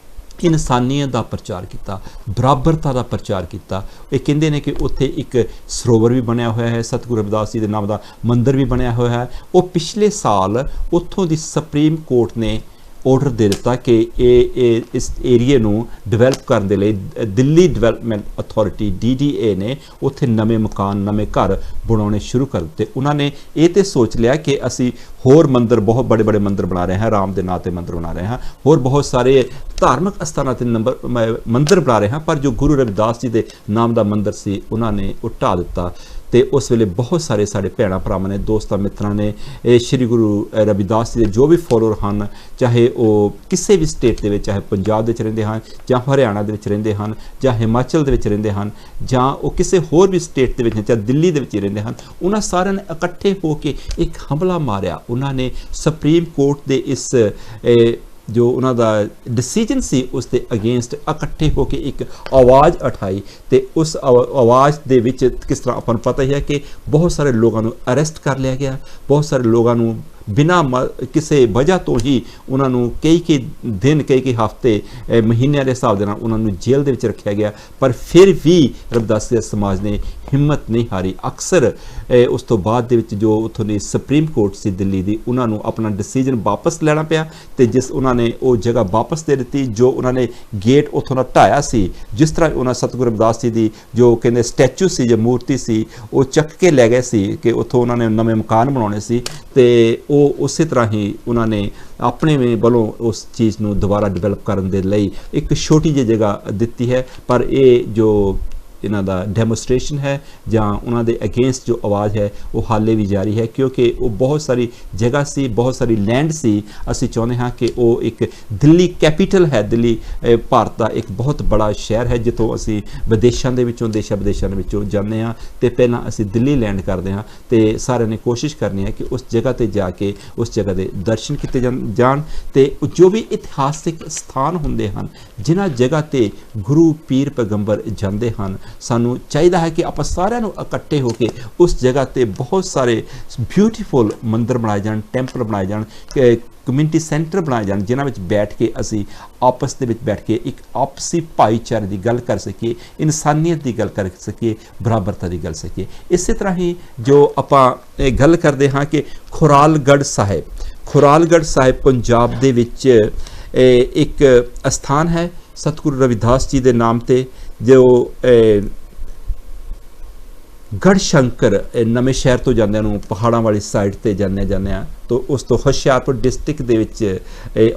ਇਨਸਾਨੀਅਤ ਦਾ ਪ੍ਰਚਾਰ ਕੀਤਾ, ਬਰਾਬਰਤਾ ਦਾ ਪ੍ਰਚਾਰ ਕੀਤਾ। ਇਹ ਕਹਿੰਦੇ ਨੇ ਕਿ ਉੱਥੇ ਇੱਕ ਸਰੋਵਰ ਵੀ ਬਣਿਆ ਹੋਇਆ ਹੈ, ਸਤਿਗੁਰੂ ਰਵਿਦਾਸ ਜੀ ਦੇ ਨਾਮ ਦਾ ਮੰਦਿਰ ਵੀ ਬਣਿਆ ਹੋਇਆ ਹੈ। ਉਹ ਪਿਛਲੇ ਸਾਲ ਉੱਥੋਂ ਦੀ ਸੁਪਰੀਮ ਕੋਰਟ ਨੇ ਆਰਡਰ ਦੇ ਦਿੱਤਾ ਕਿ ਇਹ ਇਸ ਏਰੀਏ ਨੂੰ ਡਿਵੈਲਪ ਕਰਨ ਦੇ ਲਈ ਦਿੱਲੀ ਡਿਵੈਲਪਮੈਂਟ ਅਥਾਰਟੀ DDA ਨੇ ਉੱਥੇ ਨਵੇਂ ਮਕਾਨ ਨਵੇਂ ਘਰ ਬਣਾਉਣੇ ਸ਼ੁਰੂ ਕਰ ਦਿੱਤੇ। ਉਹਨਾਂ ਨੇ ਇਹ ਤੇ ਸੋਚ ਲਿਆ ਕਿ ਅਸੀਂ ਹੋਰ ਮੰਦਰ ਬਹੁਤ ਬੜੇ ਬੜੇ ਮੰਦਰ ਬਣਾ ਰਹੇ ਹਾਂ, ਰਾਮ ਦੇ ਨਾਂ ਤੇ ਮੰਦਰ ਬਣਾ ਰਹੇ ਹਾਂ, ਹੋਰ ਬਹੁਤ ਸਾਰੇ ਧਾਰਮਿਕ ਅਸਥਾਨਾਂ ਤੇ ਮੰਦਰ ਬਣਾ ਰਹੇ ਹਾਂ, ਪਰ ਜੋ ਗੁਰੂ ਰਵਿਦਾਸ ਜੀ ਦੇ ਨਾਮ ਦਾ ਮੰਦਰ ਸੀ ਉਹਨਾਂ ਨੇ ਉਹ ਢਾਹ ਦਿੱਤਾ। ਤੇ ਉਸ ਵੇਲੇ ਬਹੁਤ ਸਾਰੇ ਸਾਡੇ ਭੈਣਾਂ ਭਰਾਵਾਂ ਨੇ, ਦੋਸਤਾਂ ਮਿੱਤਰਾਂ ਨੇ ਇਹ ਸ਼੍ਰੀ ਗੁਰੂ ਰਵਿਦਾਸ ਜੀ ਦੇ ਜੋ ਵੀ ਫੋਲੋਅਰ ਹਨ, ਚਾਹੇ ਉਹ ਕਿਸੇ ਵੀ ਸਟੇਟ ਦੇ ਵਿੱਚ, ਚਾਹੇ ਪੰਜਾਬ ਦੇ ਵਿੱਚ ਰਹਿੰਦੇ ਹਨ ਜਾਂ ਹਰਿਆਣਾ ਦੇ ਵਿੱਚ ਰਹਿੰਦੇ ਹਨ ਜਾਂ ਹਿਮਾਚਲ ਦੇ ਵਿੱਚ ਰਹਿੰਦੇ ਹਨ ਜਾਂ ਉਹ ਕਿਸੇ ਹੋਰ ਵੀ ਸਟੇਟ ਦੇ ਵਿੱਚ ਚਾਹੇ ਦਿੱਲੀ ਦੇ ਵਿੱਚ ਹੀ ਰਹਿੰਦੇ ਹਨ, ਉਹਨਾਂ ਸਾਰਿਆਂ ਨੇ ਇਕੱਠੇ ਹੋ ਕੇ ਇੱਕ ਹਮਲਾ ਮਾਰਿਆ। ਉਹਨਾਂ ਨੇ ਸੁਪਰੀਮ ਕੋਰਟ ਦੇ ਇਸ ਜੋ ਉਹਨਾਂ ਦਾ ਡਿਸੀਜਨ ਸੀ ਉਸ ਦੇ ਅਗੇਂਸਟ ਇਕੱਠੇ ਹੋ ਕੇ ਇੱਕ ਆਵਾਜ਼ ਉਠਾਈ। ਤੇ ਉਸ ਆਵਾਜ਼ ਦੇ ਵਿੱਚ ਕਿਸ ਤਰ੍ਹਾਂ ਆਪਾਂ ਨੂੰ ਪਤਾ ਹੀ ਹੈ ਕਿ ਬਹੁਤ ਸਾਰੇ ਲੋਕਾਂ ਨੂੰ ਅਰੈਸਟ ਕਰ ਲਿਆ ਗਿਆ, ਬਹੁਤ ਸਾਰੇ ਲੋਕਾਂ ਨੂੰ ਬਿਨਾਂ ਕਿਸੇ ਵਜ੍ਹਾ ਤੋਂ ਹੀ ਉਹਨਾਂ ਨੂੰ ਕਈ ਦਿਨ ਕਈ ਹਫ਼ਤੇ ਮਹੀਨਿਆਂ ਦੇ ਹਿਸਾਬ ਦੇ ਨਾਲ ਉਹਨਾਂ ਨੂੰ ਜੇਲ੍ਹ ਦੇ ਵਿੱਚ ਰੱਖਿਆ ਗਿਆ। ਪਰ ਫਿਰ ਵੀ ਰਵਿਦਾਸੀਆ ਸਮਾਜ ਨੇ ਹਿੰਮਤ ਨਹੀਂ ਹਾਰੀ। ਅਕਸਰ ਉਸ ਤੋਂ ਬਾਅਦ ਦੇ ਵਿੱਚ ਜੋ ਉੱਥੋਂ ਦੀ ਸੁਪਰੀਮ ਕੋਰਟ ਸੀ ਦਿੱਲੀ ਦੀ, ਉਹਨਾਂ ਨੂੰ ਆਪਣਾ ਡਿਸੀਜਨ ਵਾਪਸ ਲੈਣਾ ਪਿਆ ਤੇ ਜਿਸ ਉਹਨਾਂ ਨੇ ਉਹ ਜਗ੍ਹਾ ਵਾਪਸ ਦੇ ਦਿੱਤੀ ਜੋ ਉਹਨਾਂ ਨੇ ਗੇਟ ਉੱਥੋਂ ਦਾ ਢਾਇਆ ਸੀ। ਜਿਸ ਤਰ੍ਹਾਂ ਉਹਨਾਂ ਸਤਿਗੁਰੂ ਰਵਿਦਾਸ ਜੀ ਦੀ ਜੋ ਕਹਿੰਦੇ ਸਟੈਚੂ ਸੀ ਜਾਂ ਮੂਰਤੀ ਸੀ ਉਹ ਚੱਕ ਕੇ ਲੈ ਗਏ ਸੀ ਕਿ ਉੱਥੋਂ ਉਹਨਾਂ ਨੇ ਨਵੇਂ ਮਕਾਨ ਬਣਾਉਣੇ ਸੀ, ਤੇ ਉਹ ਉਸੇ ਤਰ੍ਹਾਂ ਹੀ ਉਹਨਾਂ ਨੇ ਆਪਣੇ ਵੱਲੋਂ ਉਸ ਚੀਜ਼ ਨੂੰ ਦੁਬਾਰਾ ਡਿਵੈਲਪ ਕਰਨ ਦੇ ਲਈ ਇੱਕ ਛੋਟੀ ਜਿਹੀ ਜਗ੍ਹਾ ਦਿੱਤੀ ਹੈ। ਪਰ ਇਹ ਜੋ ਇਹਨਾਂ ਦਾ ਡੈਮੋਸਟ੍ਰੇਸ਼ਨ ਹੈ ਜਾਂ ਉਹਨਾਂ ਦੇ ਅਗੇਂਸਟ ਜੋ ਆਵਾਜ਼ ਹੈ ਉਹ ਹਾਲੇ ਵੀ ਜਾਰੀ ਹੈ, ਕਿਉਂਕਿ ਉਹ ਬਹੁਤ ਸਾਰੀ ਜਗ੍ਹਾ ਸੀ, ਬਹੁਤ ਸਾਰੀ ਲੈਂਡ ਸੀ। ਅਸੀਂ ਚਾਹੁੰਦੇ ਹਾਂ ਕਿ ਉਹ ਇੱਕ ਦਿੱਲੀ ਕੈਪੀਟਲ ਹੈ, ਦਿੱਲੀ ਭਾਰਤ ਦਾ ਇੱਕ ਬਹੁਤ ਬੜਾ ਸ਼ਹਿਰ ਹੈ ਜਿੱਥੋਂ ਅਸੀਂ ਵਿਦੇਸ਼ਾਂ ਦੇ ਵਿੱਚੋਂ ਦੇਸ਼ਾਂ ਵਿਦੇਸ਼ਾਂ ਦੇ ਵਿੱਚੋਂ ਜਾਂਦੇ ਹਾਂ ਤੇ ਪਹਿਲਾਂ ਅਸੀਂ ਦਿੱਲੀ ਲੈਂਡ ਕਰਦੇ ਹਾਂ। ਤੇ ਸਾਰਿਆਂ ਨੇ ਕੋਸ਼ਿਸ਼ ਕਰਨੀ ਹੈ ਕਿ ਉਸ ਜਗ੍ਹਾ ਤੇ ਜਾ ਕੇ ਉਸ ਜਗ੍ਹਾ ਦੇ ਦਰਸ਼ਨ ਕੀਤੇ ਜਾਣ ਤੇ ਜੋ ਵੀ ਇਤਿਹਾਸਿਕ ਸਥਾਨ ਹੁੰਦੇ ਹਨ, ਜਿਨ੍ਹਾਂ ਜਗ੍ਹਾ ਤੇ ਗੁਰੂ ਪੀਰ ਪੈਗੰਬਰ ਜਾਂਦੇ ਹਨ, ਸਾਨੂੰ ਚਾਹੀਦਾ ਹੈ ਕਿ ਆਪਾਂ ਸਾਰਿਆਂ ਨੂੰ ਇਕੱਠੇ ਹੋ ਕੇ ਉਸ ਜਗ੍ਹਾ ਤੇ ਬਹੁਤ ਸਾਰੇ ਬਿਊਟੀਫੁਲ ਮੰਦਰ ਬਣਾਏ ਜਾਣ, ਟੈਂਪਲ ਬਣਾਏ ਜਾਣ, ਕਮਿਊਨਿਟੀ ਸੈਂਟਰ ਬਣਾਏ ਜਾਣ, ਜਿਨ੍ਹਾਂ ਵਿੱਚ ਬੈਠ ਕੇ ਅਸੀਂ ਆਪਸ ਦੇ ਵਿੱਚ ਬੈਠ ਕੇ ਇੱਕ ਆਪਸੀ ਭਾਈਚਾਰੇ ਦੀ ਗੱਲ ਕਰ ਸਕੀਏ, ਇਨਸਾਨੀਅਤ ਦੀ ਗੱਲ ਕਰ ਸਕੀਏ, ਬਰਾਬਰਤਾ ਦੀ ਗੱਲ ਸਕੀਏ। ਇਸੇ ਤਰ੍ਹਾਂ ਹੀ ਜੋ ਆਪਾਂ ਗੱਲ ਕਰਦੇ ਹਾਂ ਕਿ ਖੁਰਾਲਗੜ੍ਹ ਸਾਹਿਬ ਪੰਜਾਬ ਦੇ ਵਿੱਚ ਇੱਕ ਅਸਥਾਨ ਹੈ ਸਤਿਗੁਰੂ ਰਵਿਦਾਸ ਜੀ ਦੇ ਨਾਮ ਤੇ, ਜੋ ਗੜ੍ਹ ਸ਼ੰਕਰ ਨਵੇਂ ਸ਼ਹਿਰ ਤੋਂ ਜਾਂਦਿਆਂ ਨੂੰ ਪਹਾੜਾਂ ਵਾਲੀ ਸਾਈਡ ਤੇ ਜਾਂਦੇ ਆ ਤਾਂ ਉਸ ਤੋਂ ਹੁਸ਼ਿਆਰਪੁਰ ਡਿਸਟ੍ਰਿਕਟ ਦੇ ਵਿੱਚ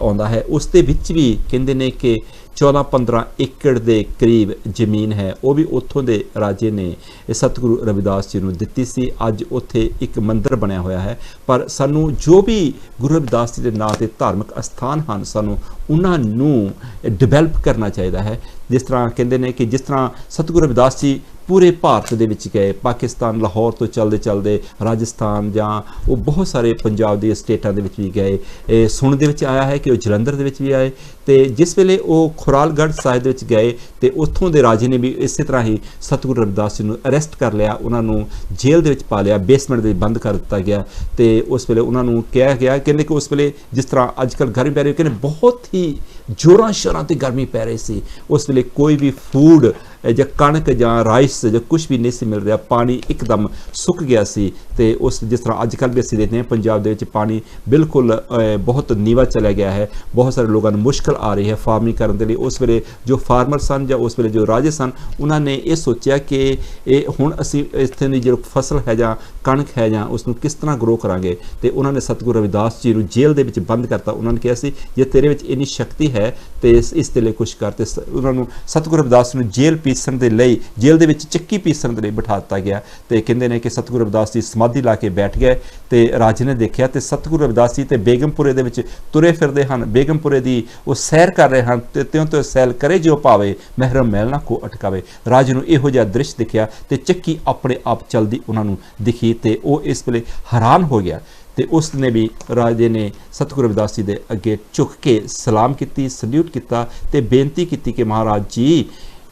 ਆਉਂਦਾ ਹੈ। ਉਸ ਦੇ ਵਿੱਚ ਵੀ ਕਹਿੰਦੇ ਨੇ ਕਿ 14-15 ਏਕੜ ਦੇ ਕਰੀਬ ਜ਼ਮੀਨ ਹੈ, ਉਹ ਵੀ ਉੱਥੋਂ ਦੇ ਰਾਜੇ ਨੇ ਸਤਿਗੁਰੂ ਰਵਿਦਾਸ ਜੀ ਨੂੰ ਦਿੱਤੀ ਸੀ। ਅੱਜ ਉੱਥੇ ਇੱਕ ਮੰਦਿਰ ਬਣਿਆ ਹੋਇਆ ਹੈ। ਪਰ ਸਾਨੂੰ ਜੋ ਵੀ ਗੁਰੂ ਰਵਿਦਾਸ ਜੀ ਦੇ ਨਾਂ ਤੇ ਧਾਰਮਿਕ ਅਸਥਾਨ ਹਨ, ਸਾਨੂੰ ਉਹਨਾਂ ਨੂੰ ਡਿਵੈਲਪ ਕਰਨਾ ਚਾਹੀਦਾ ਹੈ। ਜਿਸ ਤਰ੍ਹਾਂ ਕਹਿੰਦੇ ਨੇ ਕਿ ਜਿਸ ਤਰ੍ਹਾਂ ਸਤਿਗੁਰੂ ਰਵਿਦਾਸ ਜੀ ਪੂਰੇ ਭਾਰਤ ਦੇ ਵਿੱਚ ਗਏ, ਪਾਕਿਸਤਾਨ ਲਾਹੌਰ ਤੋਂ ਚੱਲਦੇ ਰਾਜਸਥਾਨ ਜਾਂ ਉਹ ਬਹੁਤ ਸਾਰੇ ਪੰਜਾਬ ਦੇ ਸਟੇਟਾਂ ਦੇ ਵਿੱਚ ਵੀ ਗਏ। ਸੁਣਨ ਦੇ ਵਿੱਚ ਆਇਆ ਹੈ ਕਿ ਉਹ ਜਲੰਧਰ ਦੇ ਵਿੱਚ ਵੀ ਆਏ ਤੇ ਜਿਸ ਵੇਲੇ ਉਹ ਖੁਰਾਲਗੜ੍ਹ ਸਾਹਿਬ ਦੇ ਵਿੱਚ ਗਏ ਤੇ ਉੱਥੋਂ ਦੇ ਰਾਜੇ ਨੇ ਵੀ ਇਸੇ ਤਰ੍ਹਾਂ ਹੀ ਸਤਿਗੁਰੂ ਰਵਿਦਾਸ ਜੀ ਨੂੰ ਅਰੈਸਟ ਕਰ ਲਿਆ, ਉਹਨਾਂ ਨੂੰ ਜੇਲ੍ਹ ਦੇ ਵਿੱਚ ਪਾ ਲਿਆ, ਬੇਸਮੈਂਟ ਦੇ ਵਿੱਚ ਬੰਦ ਕਰ ਦਿੱਤਾ ਗਿਆ। ਤੇ ਉਸ ਵੇਲੇ ਉਹਨਾਂ ਨੂੰ ਕਿਹਾ ਗਿਆ, ਕਹਿੰਦੇ ਕਿ ਉਸ ਵੇਲੇ ਜਿਸ ਤਰ੍ਹਾਂ ਅੱਜ ਕੱਲ੍ਹ ਗਰਮੀ ਪੈ ਰਹੀ, ਕਹਿੰਦੇ ਬਹੁਤ ਹੀ ਜ਼ੋਰਾਂ ਸ਼ੋਰਾਂ ਤੇ ਗਰਮੀ ਪੈ ਰਹੀ ਸੀ। ਉਸ ਵੇਲੇ ਕੋਈ ਵੀ ਫੂਡ ਜਾਂ ਕਣਕ ਜਾਂ ਰਾਈਸ ਜਾਂ ਕੁਝ ਵੀ ਨਹੀਂ ਸੀ ਮਿਲ ਰਿਹਾ, ਪਾਣੀ ਇੱਕਦਮ ਸੁੱਕ ਗਿਆ ਸੀ। ਤੇ ਉਸ ਜਿਸ ਤਰ੍ਹਾਂ ਅੱਜ ਕੱਲ੍ਹ ਵੀ ਅਸੀਂ ਦੇਖਦੇ ਹਾਂ ਪੰਜਾਬ ਦੇ ਵਿੱਚ ਪਾਣੀ ਬਿਲਕੁਲ ਬਹੁਤ ਨੀਵਾ ਚਲਾ ਗਿਆ ਹੈ, ਬਹੁਤ ਸਾਰੇ ਲੋਕਾਂ ਨੂੰ ਮੁਸ਼ਕਲ ਆ ਰਹੀ ਹੈ ਫਾਰਮਿੰਗ ਕਰਨ ਦੇ ਲਈ। ਉਸ ਵੇਲੇ ਜੋ ਫਾਰਮਰ ਸਨ ਜਾਂ ਉਸ ਵੇਲੇ ਜੋ ਰਾਜੇ ਸਨ, ਉਹਨਾਂ ਨੇ ਇਹ ਸੋਚਿਆ ਕਿ ਇਹ ਹੁਣ ਅਸੀਂ ਇੱਥੇ ਦੀ ਜਿਹੜੀ ਫਸਲ ਹੈ ਜਾਂ ਕਣਕ ਹੈ ਜਾਂ ਉਸ ਨੂੰ ਕਿਸ ਤਰ੍ਹਾਂ ਗਰੋ ਕਰਾਂਗੇ। ਤੇ ਉਹਨਾਂ ਨੇ ਸਤਿਗੁਰੂ ਰਵਿਦਾਸ ਜੀ ਨੂੰ ਜੇਲ੍ਹ ਦੇ ਵਿੱਚ ਬੰਦ ਕਰਤਾ। ਉਹਨਾਂ ਨੇ ਕਿਹਾ ਸੀ ਜੇ ਤੇਰੇ ਵਿੱਚ ਇੰਨੀ ਸ਼ਕਤੀ ਹੈ ਤੇ ਇਸ ਦੇ ਲਈ ਕੁਛ ਕਰ। ਤੇ ਉਹਨਾਂ ਨੂੰ ਸਤਿਗੁਰੂ ਰਵਿਦਾਸ ਨੂੰ ਜੇਲ੍ਹ ਪੀਸਣ ਦੇ ਲਈ, ਜੇਲ੍ਹ ਦੇ ਵਿੱਚ ਚੱਕੀ ਪੀਸਣ ਦੇ ਲਈ ਬਿਠਾ ਦਿੱਤਾ ਗਿਆ। ਤੇ ਕਹਿੰਦੇ ਨੇ ਕਿ ਸਤਿਗੁਰੂ ਰਵਿਦਾਸ ਜੀ ਸਮਾਧੀ ਲਾ ਕੇ ਬੈਠ ਗਏ ਤੇ ਰਾਜੇ ਨੇ ਦੇਖਿਆ ਤੇ ਸਤਿਗੁਰੂ ਰਵਿਦਾਸ ਜੀ ਤੇ ਬੇਗਮਪੁਰੇ ਦੇ ਵਿੱਚ ਤੁਰੇ ਫਿਰਦੇ ਹਨ, ਬੇਗਮਪੁਰੇ ਦੀ ਉਹ ਸੈਰ ਕਰ ਰਹੇ ਹਨ ਤੇ ਤਿਉਂ ਸੈਲ ਕਰੇ ਜੋ ਪਾਵੇ, ਮਹਿਰਮ ਮੈਲ ਨਾ ਕੋ ਅਟਕਾਵੇ। ਰਾਜੇ ਨੂੰ ਇਹੋ ਜਿਹਾ ਦ੍ਰਿਸ਼ ਦਿਖਿਆ ਤੇ ਚੱਕੀ ਆਪਣੇ ਆਪ ਚਲਦੀ ਉਹਨਾਂ ਨੂੰ ਦਿਖੀ ਤੇ ਉਹ ਇਸ ਵੇਲੇ ਹੈਰਾਨ ਹੋ ਗਿਆ। ਤੇ ਉਸ ਨੇ ਵੀ ਰਾਜੇ ਨੇ ਸਤਿਗੁਰੂ ਰਵਿਦਾਸ ਜੀ ਦੇ ਅੱਗੇ ਝੁਕ ਕੇ ਸਲਾਮ ਕੀਤੀ, ਸਲੂਟ ਕੀਤਾ ਤੇ ਬੇਨਤੀ ਕੀਤੀ ਕਿ ਮਹਾਰਾਜ ਜੀ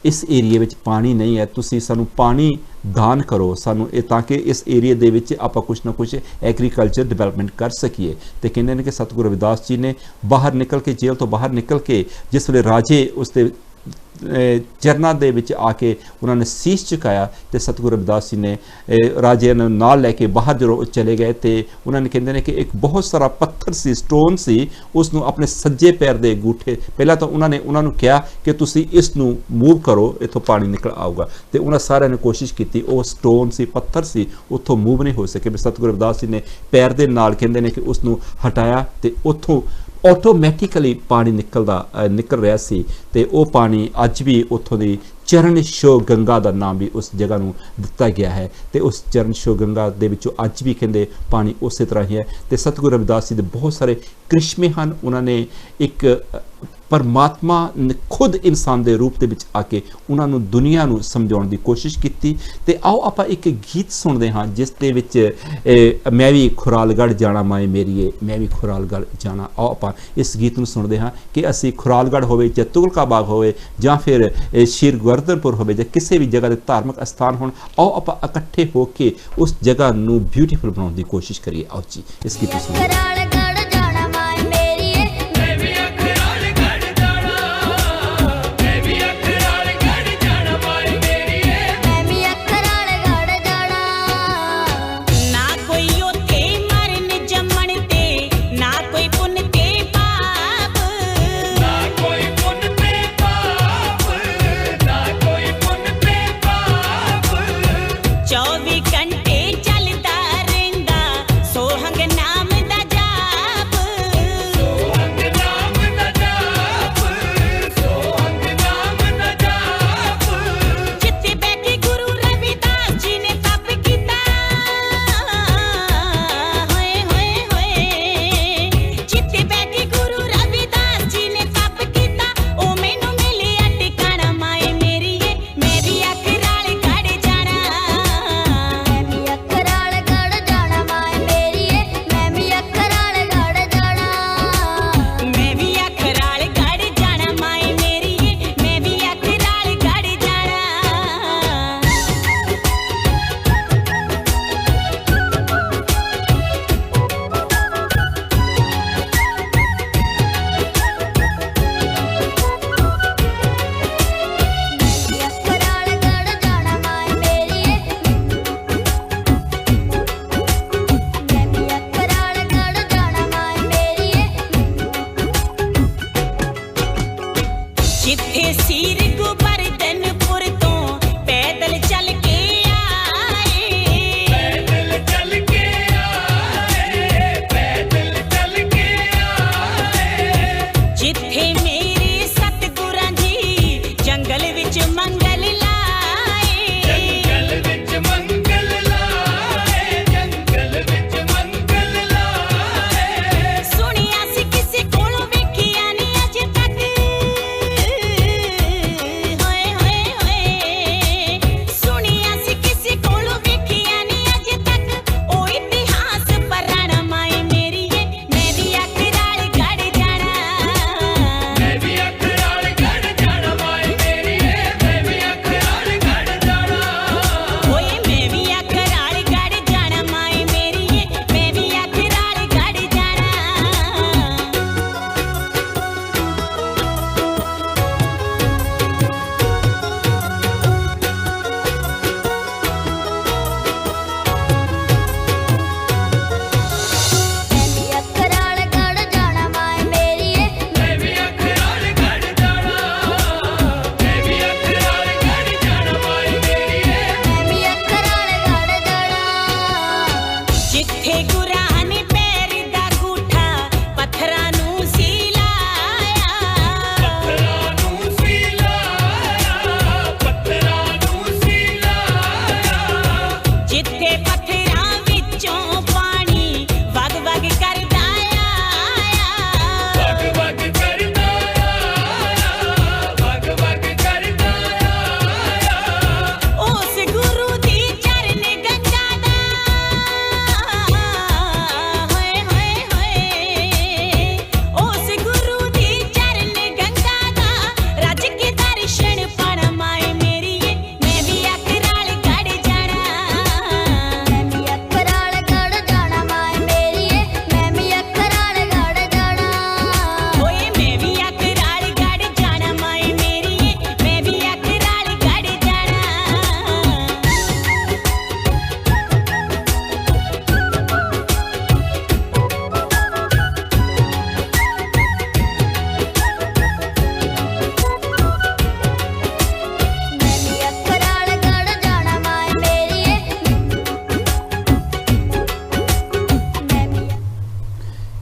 ਇਸ ਏਰੀਏ ਵਿੱਚ ਪਾਣੀ ਨਹੀਂ ਹੈ, ਤੁਸੀਂ ਸਾਨੂੰ ਪਾਣੀ ਦਾਨ ਕਰੋ ਸਾਨੂੰ, ਇਹ ਤਾਂ ਕਿ ਇਸ ਏਰੀਏ ਦੇ ਵਿੱਚ ਆਪਾਂ ਕੁਛ ਨਾ ਕੁਛ ਐਗਰੀਕਲਚਰ ਡਿਵੈਲਪਮੈਂਟ ਕਰ ਸਕੀਏ। ਤੇ ਕਹਿੰਦੇ ਨੇ ਕਿ ਸਤਿਗੁਰੂ ਰਵਿਦਾਸ ਜੀ ਨੇ ਬਾਹਰ ਨਿਕਲ ਕੇ, ਜੇਲ੍ਹ ਤੋਂ ਬਾਹਰ ਨਿਕਲ ਕੇ, ਜਿਸ ਵੇਲੇ ਰਾਜੇ ਉਸ ਦੇ ਚਰਨਾਂ ਦੇ ਵਿੱਚ ਆ ਕੇ ਉਹਨਾਂ ਨੇ ਸੀਸ ਝੁਕਾਇਆ ਤੇ ਸਤਿਗੁਰੂ ਰਵਿਦਾਸ ਜੀ ਨੇ ਰਾਜੇ ਨੂੰ ਨਾਲ ਲੈ ਕੇ ਬਾਹਰ ਜਦੋਂ ਚਲੇ ਗਏ ਤੇ ਉਹਨਾਂ ਨੇ ਕਹਿੰਦੇ ਨੇ ਕਿ ਇੱਕ ਬਹੁਤ ਸਾਰਾ ਪੱਥਰ ਸੀ, ਸਟੋਨ ਸੀ, ਉਸ ਨੂੰ ਆਪਣੇ ਸੱਜੇ ਪੈਰ ਦੇ ਅੰਗੂਠੇ, ਪਹਿਲਾਂ ਤਾਂ ਉਹਨਾਂ ਨੂੰ ਕਿਹਾ ਕਿ ਤੁਸੀਂ ਇਸ ਨੂੰ ਮੂਵ ਕਰੋ, ਇੱਥੋਂ ਪਾਣੀ ਨਿਕਲ ਆਊਗਾ ਤੇ ਉਹਨਾਂ ਸਾਰਿਆਂ ਨੇ ਕੋਸ਼ਿਸ਼ ਕੀਤੀ, ਉਹ ਸਟੋਨ ਸੀ, ਪੱਥਰ ਸੀ, ਉੱਥੋਂ ਮੂਵ ਨਹੀਂ ਹੋ ਸਕੇ। ਵੀ ਸਤਿਗੁਰੂ ਰਵਿਦਾਸ ਜੀ ਨੇ ਪੈਰ ਦੇ ਨਾਲ ਕਹਿੰਦੇ ਨੇ ਕਿ ਉਸ ਨੂੰ ਹਟਾਇਆ ਤੇ ਉੱਥੋਂ ਆਟੋਮੈਟਿਕਲੀ ਪਾਣੀ ਨਿਕਲ ਰਿਹਾ ਸੀ ਤੇ ਉਹ ਪਾਣੀ ਅੱਜ ਵੀ ਉੱਥੋਂ ਦੀ ਚਰਨ ਛੋਹ ਗੰਗਾ ਦਾ ਨਾਮ ਵੀ ਉਸ ਜਗ੍ਹਾ ਨੂੰ ਦਿੱਤਾ ਗਿਆ ਹੈ ਤੇ ਉਸ ਚਰਨ ਛੋਹ ਗੰਗਾ ਦੇ ਵਿੱਚੋਂ ਅੱਜ ਵੀ ਕਹਿੰਦੇ ਪਾਣੀ ਉਸੇ ਤਰ੍ਹਾਂ ਹੀ ਹੈ। ਤੇ ਸਤਿਗੁਰੂ ਰਵਿਦਾਸ ਜੀ ਦੇ ਬਹੁਤ ਸਾਰੇ ਕ੍ਰਿਸ਼ਮੇ ਹਨ। ਉਹਨਾਂ ਨੇ ਇੱਕ ਪਰਮਾਤਮਾ ਨੇ ਖੁਦ ਇਨਸਾਨ ਦੇ ਰੂਪ ਦੇ ਵਿੱਚ ਆ ਕੇ ਉਹਨਾਂ ਨੂੰ ਦੁਨੀਆ ਨੂੰ ਸਮਝਾਉਣ ਦੀ ਕੋਸ਼ਿਸ਼ ਕੀਤੀ। ਤੇ ਆਓ ਆਪਾਂ ਇੱਕ ਗੀਤ ਸੁਣਦੇ ਹਾਂ ਜਿਸ ਦੇ ਵਿੱਚ ਮੈਂ ਵੀ ਖੁਰਾਲਗੜ੍ਹ ਜਾਣਾ ਮਾਏ ਮੇਰੀਏ, ਮੈਂ ਵੀ ਖੁਰਾਲਗੜ੍ਹ ਜਾਣਾ। ਆਓ ਆਪਾਂ ਇਸ ਗੀਤ ਨੂੰ ਸੁਣਦੇ ਹਾਂ ਕਿ ਅਸੀਂ ਖੁਰਾਲਗੜ੍ਹ ਹੋਵੇ ਜਾਂ ਤੁਗਲਕਾ ਬਾਗ ਹੋਵੇ ਜਾਂ ਫਿਰ ਸ਼੍ਰੀ ਗੁਰਦਾਸਪੁਰ ਹੋਵੇ ਜਾਂ ਕਿਸੇ ਵੀ ਜਗ੍ਹਾ ਦੇ ਧਾਰਮਿਕ ਅਸਥਾਨ ਹੋਣ, ਆਓ ਆਪਾਂ ਇਕੱਠੇ ਹੋ ਕੇ ਉਸ ਜਗ੍ਹਾ ਨੂੰ ਬਿਊਟੀਫੁਲ ਬਣਾਉਣ ਦੀ ਕੋਸ਼ਿਸ਼ ਕਰੀਏ। ਆਓ ਜੀ ਇਸ ਗੀਤ ਨੂੰ ਸੁਣੀਏ। घंटे चलता रहंदा सोहंग नाम दा जा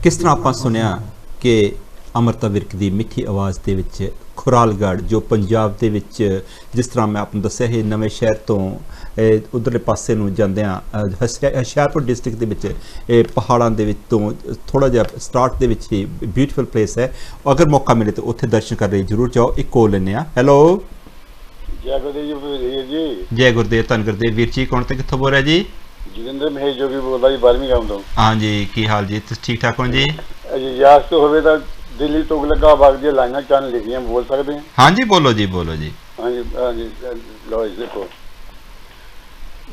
ਕਿਸ ਤਰ੍ਹਾਂ ਆਪਾਂ ਸੁਣਿਆ ਕਿ ਅੰਮ੍ਰਿਤਾ ਵਿਰਕ ਦੀ ਮਿੱਠੀ ਆਵਾਜ਼ ਦੇ ਵਿੱਚ ਖੁਰਾਲਗੜ੍ਹ ਜੋ ਪੰਜਾਬ ਦੇ ਵਿੱਚ, ਜਿਸ ਤਰ੍ਹਾਂ ਮੈਂ ਆਪ ਨੂੰ ਦੱਸਿਆ ਹੈ, ਨਵੇਂ ਸ਼ਹਿਰ ਤੋਂ ਉਧਰਲੇ ਪਾਸੇ ਨੂੰ ਜਾਂਦਿਆਂ ਹੁਸ਼ਿਆਰਪੁਰ ਡਿਸਟ੍ਰਿਕਟ ਦੇ ਵਿੱਚ ਪਹਾੜਾਂ ਦੇ ਵਿੱਚ ਤੋਂ ਥੋੜਾ ਜਿਹਾ ਸਟਾਰਟ ਦੇ ਵਿੱਚ ਹੀ ਬਿਊਟੀਫੁਲ ਪਲੇਸ ਹੈ। ਅਗਰ ਮੌਕਾ ਮਿਲੇ ਤਾਂ ਉੱਥੇ ਦਰਸ਼ਨ ਕਰਨ ਲਈ ਜ਼ਰੂਰ ਜਾਓ। ਇੱਕ ਕੋਲ ਲੈਂਦੇ ਹਾਂ। ਹੈਲੋ, ਜੈ ਗੁਰਦੇਵ ਜੀ। ਜੈ ਗੁਰਦੇਵ, ਧੰਨ ਗੁਰਦੇਵ। ਵੀਰ ਜੀ ਕੌਣ ਤੇ ਕਿੱਥੋਂ ਬੋਲ ਰਿਹਾ ਜੀ? ਜੋਗਿੰਦਰ ਮਹੇਸ਼ ਜੋਗੀ ਬੋਲਦਾ ਜੀ, ਬਰਮਿੰਘਮ ਤੋਂ। ਹਾਂਜੀ, ਕੀ ਹਾਲ ਜੀ? ਤੁਸੀਂ ਠੀਕ ਠਾਕ ਹੋ ਜੀ? ਯਾਦ ਤੋਂ ਹੋਵੇ ਤਾਂ ਦਿੱਲੀ ਤੁਗਲਕਾਬਾਦ ਦੀਆਂ ਲਾਈਨਾਂ ਚੰਨ ਲਿਖੀਆਂ ਬੋਲ ਸਕਦੇ ਹਾਂ? ਹਾਂਜੀ, ਬੋਲੋ ਜੀ, ਬੋਲੋ ਜੀ। ਹਾਂਜੀ ਹਾਂਜੀ, ਲਓ ਜੀ ਦੇਖੋ।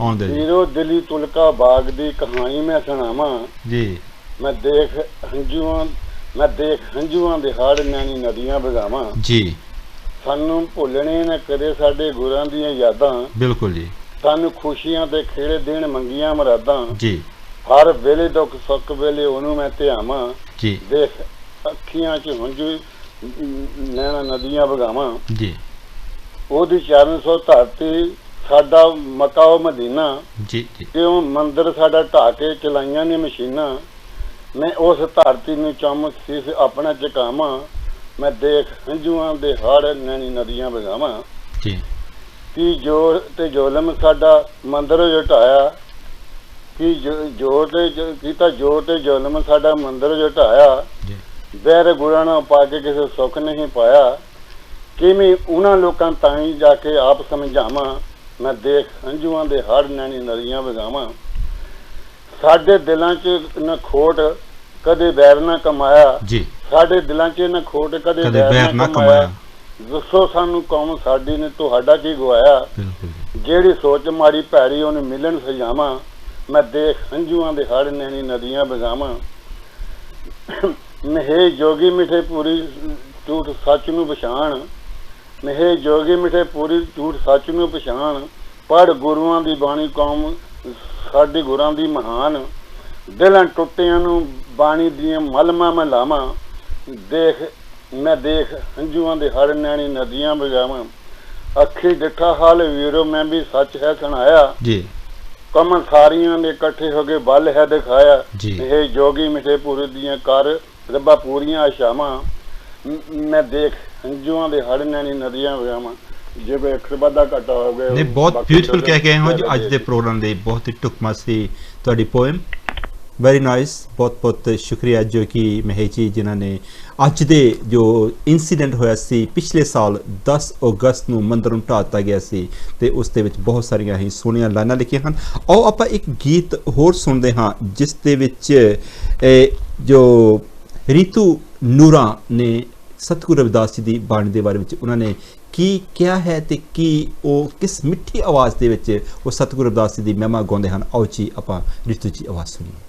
ਆਉਂਦੇ ਜੀ। ਵੀਰੋ, ਦਿੱਲੀ ਤੁਗਲਕਾਬਾਦ ਦੀ ਕਹਾਣੀ ਮੈਂ ਸੁਣਾਵਾਂ ਜੀ। ਮੈਂ ਦੇਖ ਹੰਝੂਆਂ ਦੇ ਹੜ ਨੈਣੀ ਨਦੀਆਂ ਵਗਾਵਾਂ ਜੀ। ਸਾਨੂੰ ਭੁੱਲਣੇ ਨਾ ਕਰੇ ਸਾਡੇ ਗੁਰਾਂ ਦੀਆਂ ਯਾਦਾਂ। ਬਿਲਕੁਲ ਜੀ। ਸਾਨੂੰ ਖੁਸ਼ੀਆਂ ਤੇ ਖੇੜੇ ਦੇਣ ਮੰਗੀਆਂ ਮੁਰਾਦਾਂ। ਜੀ। ਹਰ ਵੇਲੇ ਦੁੱਖ ਸੁੱਖ ਵੇਲੇ ਉਹਨੂੰ ਮੈਂ ਧਿਆਵਾਂ। ਜੀ। ਦੇਖ ਅੱਖੀਆਂ 'ਚ ਹੰਝੂ ਨੈਣਾ ਨਦੀਆਂ ਵਗਾਵਾਂ। ਜੀ। ਉਹਦੀ ਚਰਨ ਸੋ ਧਰਤੀ ਸਾਡਾ ਮੱਕਾ ਉਹ ਮਦੀਨਾ। ਜੀ। ਜੀ। ਕਿਉਂ ਮੰਦਰ ਸਾਡਾ ਢਾਹ ਕੇ ਚਲਾਈਆਂ ਨੇ ਮਸ਼ੀਨਾਂ। ਮੈਂ ਉਸ ਧਰਤੀ ਨੂੰ ਚੰਮ ਸੀਸ ਆਪਣਾ ਝੁਕਾਵਾਂ। ਮੈਂ ਦੇਖ ਹੰਝੂਆਂ ਦੇ ਹੜ ਨੈਣੀ ਨਦੀਆਂ ਵਗਾਵਾਂ। ਜੀ। ਕੀ ਜੋਰ ਤੇ ਜ਼ੁਲਮ ਸਾਡਾ ਮੰਦਰ ਜਟਾਇਆ। ਕੀ ਜੋਰ ਤੇ ਜ਼ੁਲਮ ਸਾਡਾ ਮੰਦਰ ਜਟਾਇਆ। ਜੀ। ਬੈਰ ਗੁਰਾਂ ਨਾਲ ਪਾ ਕੇ ਕਿਸੇ ਸੁੱਖ ਨਹੀਂ ਪਾਇਆ। ਕਿਵੇਂ ਉਹਨਾਂ ਲੋਕਾਂ ਤਾਈਂ ਜਾ ਕੇ ਆਪ ਸਮਝਾਵਾਂ। ਮੈਂ ਦੇਖ ਹੰਝੂਆਂ ਦੇ ਹੜ ਨੈਣੀ ਨਦੀਆਂ ਵਗਾਵਾਂ। ਸਾਡੇ ਦਿਲਾਂ 'ਚ ਨਾ ਖੋਟ ਕਦੇ ਬੈਰ ਨਾ ਕਮਾਇਆ। ਜੀ। ਸਾਡੇ ਦਿਲਾਂ 'ਚ ਨਾ ਖੋਟ ਕਦੇ ਬੈਰ ਨਾ ਕਮਾਇਆ। ਦੱਸੋ ਸਾਨੂੰ ਕੌਮ ਸਾਡੀ ਨੇ ਤੁਹਾਡਾ ਕੀ ਗਵਾਇਆ। ਬਿਲਕੁਲ। ਜਿਹੜੀ ਸੋਚ ਮਾੜੀ ਭੈੜੀ ਉਹਨੂੰ ਮਿਲਣ ਸਜਾਵਾਂ। ਮੈਂ ਦੇਖ ਹੰਝੂਆਂ ਦੇ ਹੜ ਨੈਣੀ ਨਦੀਆਂ ਵਗਾਵਾਂ। ਮਹੇ ਜੋਗੀ ਮਿਠੇ ਪੂਰੀ ਝੂਠ ਸੱਚ ਨੂੰ ਪਛਾਣ। ਮਹੇ ਜੋਗੀ ਮਿਠੇ ਪੂਰੀ ਝੂਠ ਸੱਚ ਨੂੰ ਪਛਾਣ। ਪੜ ਗੁਰੂਆਂ ਦੀ ਬਾਣੀ ਕੌਮ ਸਾਡੀ ਗੁਰਾਂ ਦੀ ਮਹਾਨ। ਦਿਲਾਂ ਟੁੱਟਿਆਂ ਨੂੰ ਬਾਣੀ ਦੀਆਂ ਮਲਮਾਂ ਮੈਂ ਲਾਵਾਂ। ਮੈਂ ਦੇਖ ਹੰਝੂਆਂ ਦੇ ਹੜ ਨੈਣੀ ਨਦੀਆਂ ਵਗਾਵਾਂ। ਅੱਖੀ ਡਿੱਠਾ ਹਾਲ ਵੀਰੋ ਮੈਂ ਵੀ ਸੱਚ ਹੈ ਸੁਣਾਇਆ। ਜੀ। ਕਮਲ ਸਾਰੀਆਂ ਨੇ ਇਕੱਠੇ ਹੋ ਕੇ ਬਲ ਹੈ ਦਿਖਾਇਆ। ਜੀ। ਇਹ ਜੋਗੀ ਮਿਠੇ ਪੂਰੇ ਦੀਆਂ ਕਰ ਰੱਬਾ ਪੂਰੀਆਂ ਆਸ਼ਾਵਾਂ। ਮੈਂ ਦੇਖ ਹੰਝੂਆਂ ਦੇ ਹੜ ਨੈਣੀ ਨਦੀਆਂ ਵਗਾਵਾਂ। ਜੇ ਕੋਈ ਅਖਰ ਵਾਧਾ ਘਾਟਾ ਹੋ ਗਿਆ ਨਹੀਂ, ਬਹੁਤ ਬਿਊਟੀਫੁਲ ਕਹਿ ਕੇ ਆਏ ਹੋ ਜੀ ਅੱਜ ਦੇ ਪ੍ਰੋਗਰਾਮ ਦੇ। ਬਹੁਤ ਹੀ ਢੁਕਵਾਂ ਸੀ ਤੁਹਾਡੀ ਪੋਇਮ। Very nice. ਬਹੁਤ ਬਹੁਤ ਸ਼ੁਕਰੀਆ ਜੋ ਕਿ ਮਹੇਸ਼ ਜੀ ਜਿਨ੍ਹਾਂ ਨੇ ਅੱਜ ਦੇ ਜੋ ਇਨਸੀਡੈਂਟ ਹੋਇਆ ਸੀ ਪਿਛਲੇ ਸਾਲ 10 ਅਗਸਤ ਨੂੰ ਮੰਦਰ ਨੂੰ ਢਾਹ ਦਿੱਤਾ ਗਿਆ ਸੀ ਤੇ ਉਸ ਦੇ ਵਿੱਚ ਬਹੁਤ ਸਾਰੀਆਂ ਹੀ ਸੋਹਣੀਆਂ ਲਾਈਨਾਂ ਲਿਖੀਆਂ ਹਨ। ਆਓ ਆਪਾਂ ਇੱਕ ਗੀਤ ਹੋਰ ਸੁਣਦੇ ਹਾਂ ਜਿਸ ਦੇ ਵਿੱਚ ਜੋ ਰੀਤੂ ਨੂਰਾ ਨੇ ਸਤਿਗੁਰੂ ਰਵਿਦਾਸ ਜੀ ਦੀ ਬਾਣੀ ਦੇ ਬਾਰੇ ਵਿੱਚ ਉਹਨਾਂ ਨੇ ਕੀ ਕਿਹਾ ਹੈ ਤੇ ਕੀ ਉਹ ਕਿਸ ਮਿੱਠੀ ਆਵਾਜ਼ ਦੇ ਵਿੱਚ ਉਹ ਸਤਿਗੁਰੂ ਰਵਿਦਾਸ ਜੀ ਦੀ ਮਹਿਮਾ ਗਾਉਂਦੇ ਹਨ। ਆਓ ਜੀ ਆਪਾਂ ਰੀਤੂ ਜੀ ਆਵਾਜ਼ ਸੁਣੀਏ।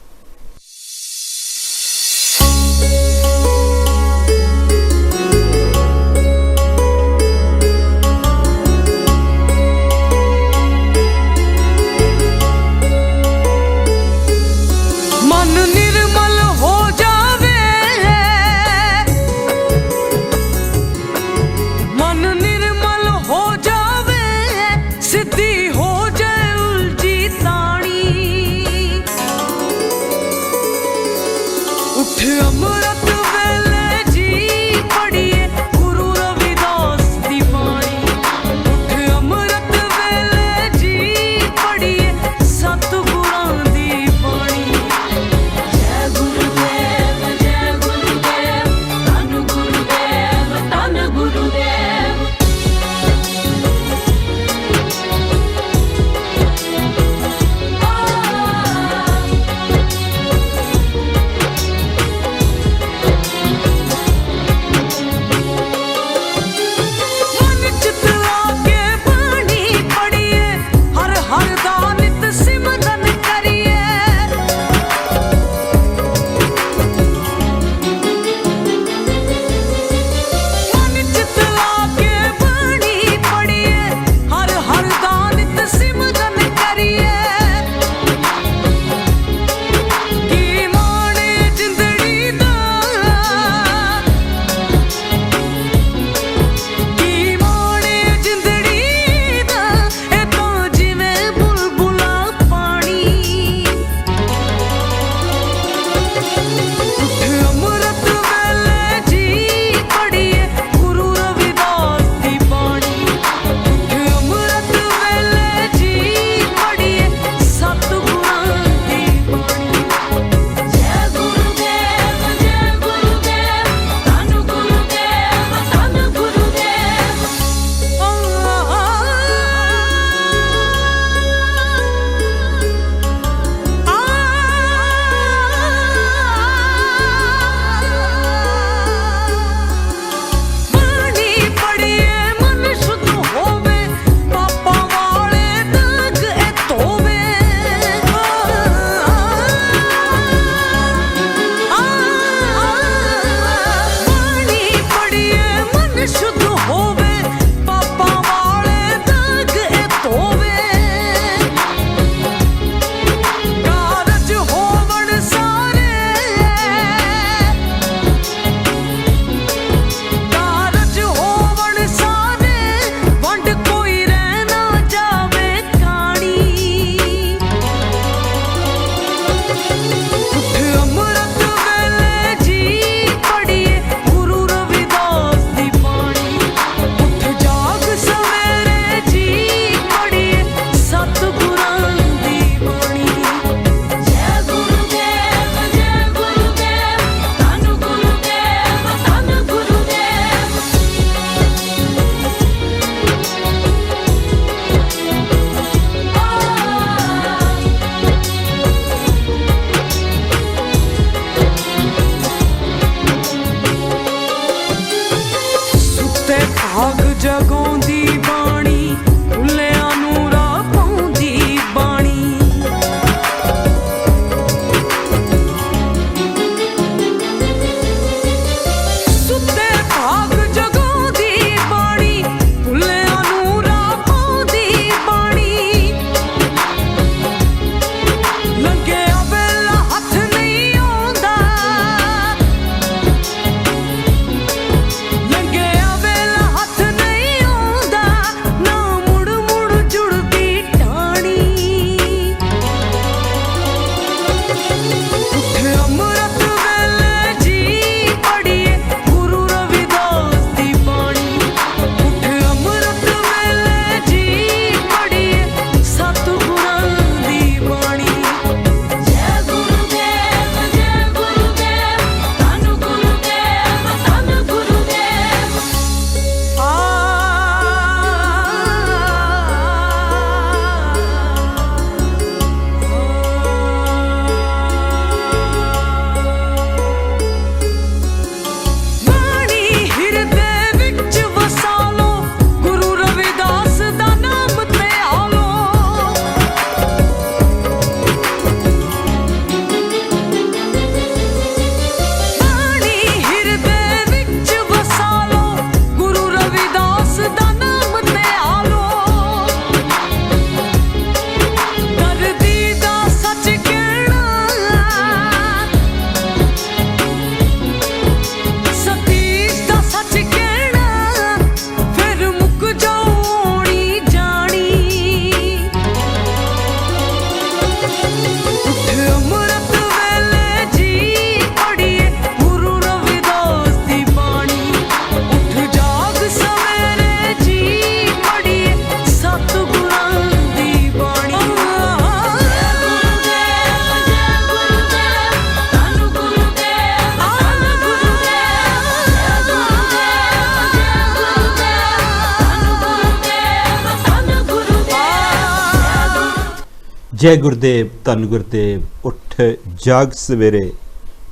जय गुरुदेव, धन गुरुदेव। उठ जाग सवेरे,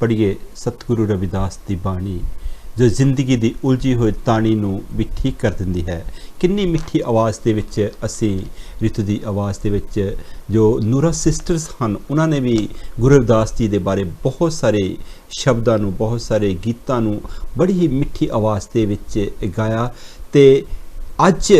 पढ़िए सतगुरु रविदास की बाणी जो जिंदगी की उलझी हुई ताणी नूं भी ठीक कर दिंदी है। किन्नी मिठी आवाज़ दे विच असीं रितु की आवाज़ दे विच जो नूरा सिस्टर्स हैं उन्होंने भी गुरु रविदास जी के बारे बहुत सारे शब्दों नूं, बहुत सारे गीतां नूं बड़ी ही मिठी आवाज़ दे विच गाया। ते अज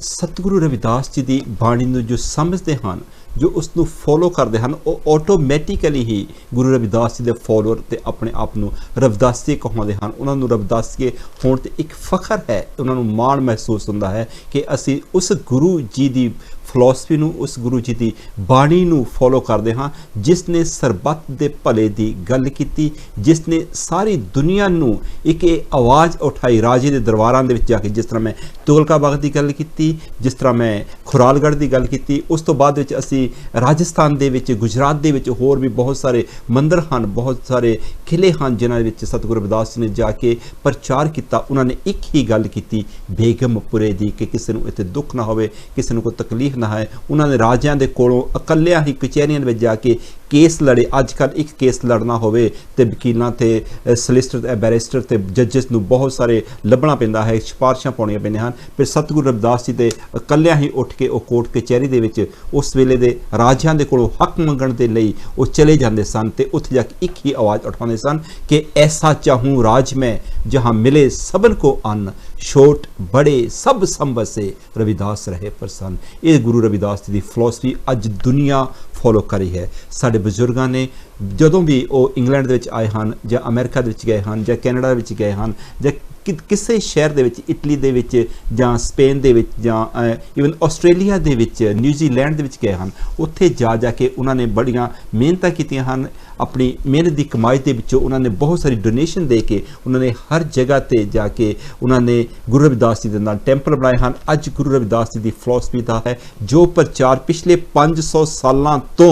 सतगुरु रविदास जी की बाणी नूं जो समझते हैं, जो उसनूं फॉलो करते हैं, वो ऑटोमैटिकली ही गुरु रविदास जी के फॉलोअर ते अपने आप नूं रविदासी कहते हैं। उन्होंने रविदासी होने ते एक फखर है, उन्होंने माण महसूस होता है कि असी उस गुरु जी की फिलॉसफी नूं, उस गुरु जी की बाणी नूं फॉलो करते हाँ जिसने सरबत के भले की गल की, जिसने सारी दुनिया नूं एक आवाज़ उठाई राजे के दरबारां दे विच जाके। जिस तरह मैं तुगलकाबाग की गल की, जिस तरह मैं खुरालगढ़ की गल की, उस तो बाद विच असी राजस्थान दे विच, गुजरात दे विच होर भी बहुत सारे मंदिर हैं, बहुत सारे किले हैं जिन्हां विच सतगुरु रविदास जी ने जाके प्रचार किया। उन्होंने एक ही गल की बेगमपुरे की कि किसी को इत्थे दुख ना होवे, किसी को कोई तकलीफ ना है। उन्होंने राजियां दे कोलों इकल्लियां ही कचहरियां में जाके केस लड़े। अजकल एक केस लड़ना होवे ते वकीलों ते सलिसिटर बैरिस्टर ते जजिस नूं बहुत सारे लभना पैंदा है, सिफारिशां पाउणियां पैंदियां हन। फिर सतगुरु रविदास जी ते इकल्लियां ही उठ के वो कोर्ट कचहरी दे विच उस वेले दे राजियां दे कोलों हक मंगण दे लई वो चले जांदे सन ते उत्थे जाके एक ही आवाज़ उठाउंदे सन कि ऐसा चाहूँ राज में जहाँ मिले सबन को अन्न, छोट बड़े सब संबसे रविदास रहे प्रसन्न। ये गुरु रविदास जी की फिलॉसफी अज दुनिया फॉलो करी है। साढ़े बजुर्गों ने जदों भी वो इंग्लैंड दे विच आए हैं, या अमेरिका दे विच गए हैं, या कैनेडा दे विच गए हैं, या किसी शहर दे विच, इटली दे विच, या स्पेन दे विच, या ईवन आस्ट्रेलिया दे विच, न्यूजीलैंड दे विच गए हैं, उत्थे जा जाके उन्होंने बड़ियां मेहनतां कीतियां हन। अपनी मेहनत की कमाई के विचों उन्होंने बहुत सारी डोनेशन दे के उन्होंने हर जगह पर जाके उन्होंने गुरु रविदास जी के नाल टैंपल बनाए हैं। अज गुरु रविदास जी की फिलॉसफी का है जो प्रचार पिछले 500 सालों तो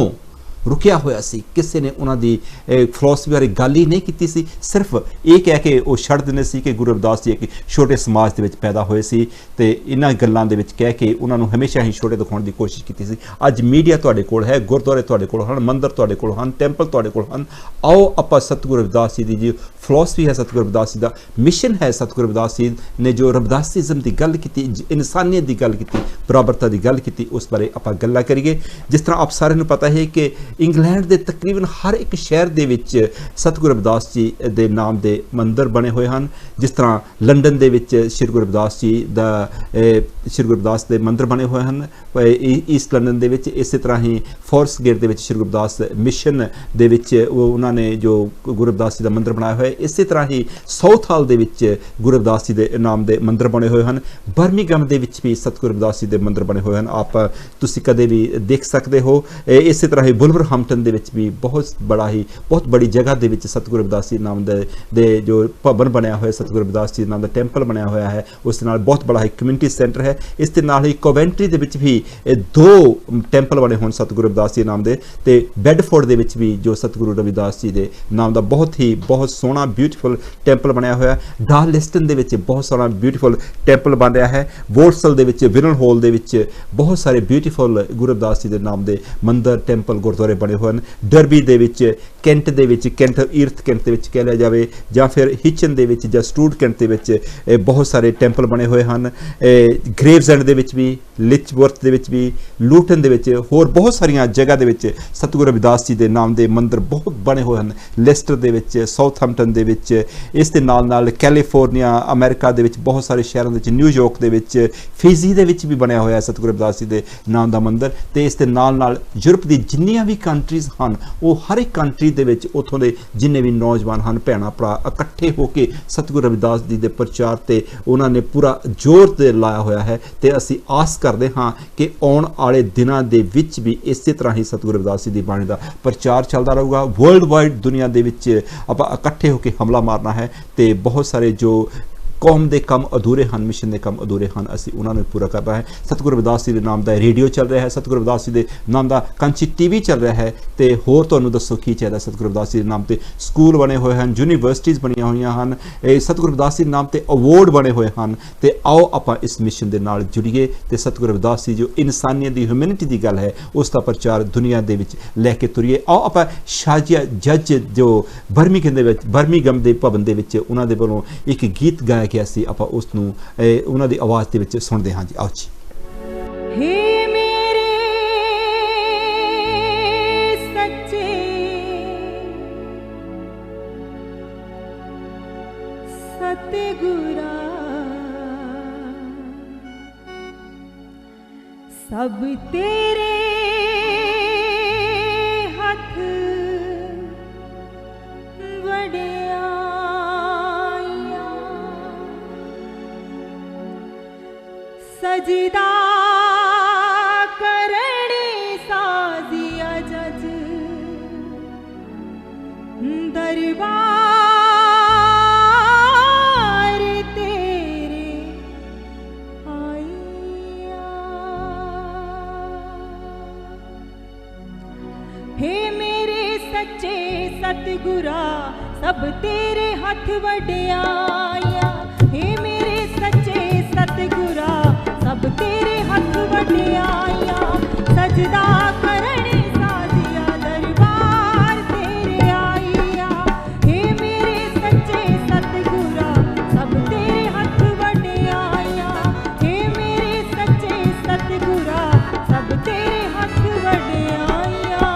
रुकिया होया सी, किसी ने उन्होंने फिलॉसफी बारे गल ही नहीं की सी। सिर्फ ये कह के वो छड़ देने सी कि गुरु रविदास जी एक छोटे समाज के पैदा होए सी ते इन्हां गल्लां दे विच कह के उन्होंने हमेशा ही छोटे दिखाने की कोशिश की सी। अज मीडिया तुहाडे कोल है, गुरुद्वारे तुहाडे कोल हन, मंदिर तुहाडे कोल हन, टैंपल तुहाडे कोल हन। आओ आपां सतगुरु रविदास जी की जो फिलॉसफी है, सतगुरु रविदास जी का मिशन है, सतगुरु रविदास जी ने जो रविदासिज्म की गल की, इंसानियत की गल की, बराबरता की गल की, उस बारे आपां गल्लां करिए। जिस तरह आप सारिਆਂ ਨੂੰ पता है कि इंग्लैंड के तकरीबन हर एक शहर दे विच सतगुरु रविदास जी के नाम के मंदिर बने हुए हैं। जिस तरह लंडन दे विच श्री गुरु रविदास जी दा श्री गुरु रविदास के मंदिर बने हुए हैं। ईस्ट लंडन दे विच इस तरह ही फॉरेस्ट गेट दे विच श्री गुरु रविदास मिशन दे विच उन्होंने जो गुरु रविदास जी का मंदिर बनाया हुआ है। इस तरह ही साउथ हाल दे विच गुरु रविदास जी के नाम के मंदिर बने हुए हैं। बर्मिंघम दे विच भी सतगुरु रविदास जी के मंदिर बने हुए हैं, आप तुसीं कदे भी देख सकते हो। इस तरह ही वुलवरहैम्पटन दे विच भी बहुत बड़ी जगह दे विच सतगुरु रविदास जी नाम दे जो भवन बनया हुआ है, सतगुरु रविदास जी नाम का टैंपल बनया हुआ है। उस नाल बहुत बड़ा ही कम्यूनिटी सेंटर है। इस दे नाल ही कोवेंट्री दे विच भी 2 टैंपल बने हुए सतगुरु रविदास जी नाम दे, ते बेडफोर्ड दे विच भी जो सतगुरु रविदास जी के नाम का बहुत सोहना ब्यूटीफुल टैंपल बनया हुआ है। डार्लिस्टन दे विच बहुत सोहना ब्यूटीफुल टैंपल बन रहा है। वोल्सल दे विच, विरल हॉल दे विच बहुत सारे ब्यूटीफुल गुरु रविदास जी के नाम के मंदिर, टैंपल, गुरुद्वारे बने हुए हैं। डरबी दे विच, कैंट दे विच, कैंट ईर्थ कैंट दे विच कह लिया जाए, या फिर हिचन दे विच, या स्टूड कैंट दे विच बहुत सारे टैंपल बने हुए हैं। ग्रेवसएंड दे विच भी, लिचवर्थ दे विच भी, लूटन दे विच, होर बहुत सारिया जगह दे विच सतगुरु रविदास जी के नाम के मंदिर बहुत बने हुए हैं। लेस्टर दे विच, साउथहैम्पटन दे विच, इस दे नाल कैलीफोर्निया अमेरिका दे विच बहुत सारे शहरों के, न्यूयॉर्क दे विच, फिजी दे विच भी बनया हुआ है सतगुरु रविदास जी के नाम का मंदिर। तो इस दे नाल यूरोप की जिन्नियां भी कंट्रीज़ हैं वो हर एक कंट्री दे विच उत्थों दे जिन्ने भी नौजवान हैं, भैणां भरा इकट्ठे होकर सतगुरु रविदास जी के प्रचार ते उन्होंने पूरा जोर ते लाया हुआ है। तो असी आस करते हाँ कि आने वाले दिनों के विच भी इस तरह ही सतगुरु रविदास जी की बाणी का प्रचार चलता रहूगा। वर्ल्ड वाइड दुनिया के विच आपां इकट्ठे होकर हमला मारना है। तो बहुत सारे जो ਕੌਮ ਦੇ ਕੰਮ ਅਧੂਰੇ ਹਨ, ਮਿਸ਼ਨ ਦੇ ਕੰਮ ਅਧੂਰੇ ਹਨ, ਅਸੀਂ ਉਹਨਾਂ ਨੂੰ ਪੂਰਾ ਕਰਨਾ ਹੈ। ਸਤਿਗੁਰੂ ਰਵਿਦਾਸ ਜੀ ਦੇ ਨਾਮ ਦਾ ਰੇਡੀਓ ਚੱਲ ਰਿਹਾ ਹੈ, ਸਤਿਗੁਰੂ ਰਵਿਦਾਸ ਜੀ ਦੇ ਨਾਮ ਦਾ ਕੰਚੀ ਟੀਵੀ ਚੱਲ ਰਿਹਾ ਹੈ, ਤੇ ਹੋਰ ਤੁਹਾਨੂੰ ਦੱਸੋ ਕੀ ਚਾਹੀਦਾ। ਸਤਿਗੁਰੂ ਰਵਿਦਾਸ ਜੀ ਦੇ ਨਾਮ ਤੇ ਸਕੂਲ ਬਣੇ ਹੋਏ ਹਨ, ਯੂਨੀਵਰਸਿਟੀਜ਼ ਬਣੀਆਂ ਹੋਈਆਂ ਹਨ, ਇਹ ਸਤਿਗੁਰੂ ਰਵਿਦਾਸ ਜੀ ਦੇ ਨਾਮ ਤੇ ਅਵਾਰਡ ਬਣੇ ਹੋਏ ਹਨ। ਤੇ ਆਓ ਆਪਾਂ ਇਸ ਮਿਸ਼ਨ ਦੇ ਨਾਲ ਜੁੜੀਏ ਤੇ ਸਤਿਗੁਰੂ ਰਵਿਦਾਸ ਜੀ ਜੋ ਇਨਸਾਨੀਅਤ ਦੀ ਹਿਊਮੈਨਿਟੀ ਦੀ ਗੱਲ ਹੈ ਉਸ ਦਾ ਪ੍ਰਚਾਰ ਦੁਨੀਆ ਦੇ ਵਿੱਚ ਲੈ ਕੇ ਤੁਰੀਏ। ਆਓ ਆਪਾਂ ਸ਼ਾਜੀਆ ਜੱਜ ਜੋ ਬਰਮਿੰਘਮ ਦੇ ਭਵਨ ਦੇ ਵਿੱਚ ਉਹਨਾਂ ਦੇ ਵੱਲੋਂ ਇੱਕ ਗੀਤ ਗਾਇਆ ਗਿਆ ਸੀ, ਆਪਾਂ ਉਸ ਨੂੰ ਉਹਨਾਂ ਦੀ ਆਵਾਜ਼ ਦੇ ਵਿੱਚ ਸੁਣਦੇ ਹਾਂ ਜੀ। ਆਓ ਜੀ। हे मेरे सच्चे सतगुरा सब तेरे हथ वड्याइयां सजदा करणी साजिया जज दरबार तेरे आइया। हे मेरे सच्चे सतगुरा सब तेरे हथ वड्याइया। हे मेरे सच्चे सतगुरा सब तेरे हथ वड्याइया सजदा करणी साजिया दरबार तेरे आइया। हे मेरे सच्चे सतगुरा सब तेरे हथ वड्याइया। हे मेरे सच्चे सतगुरा सब तेरे हथ वड्याइया।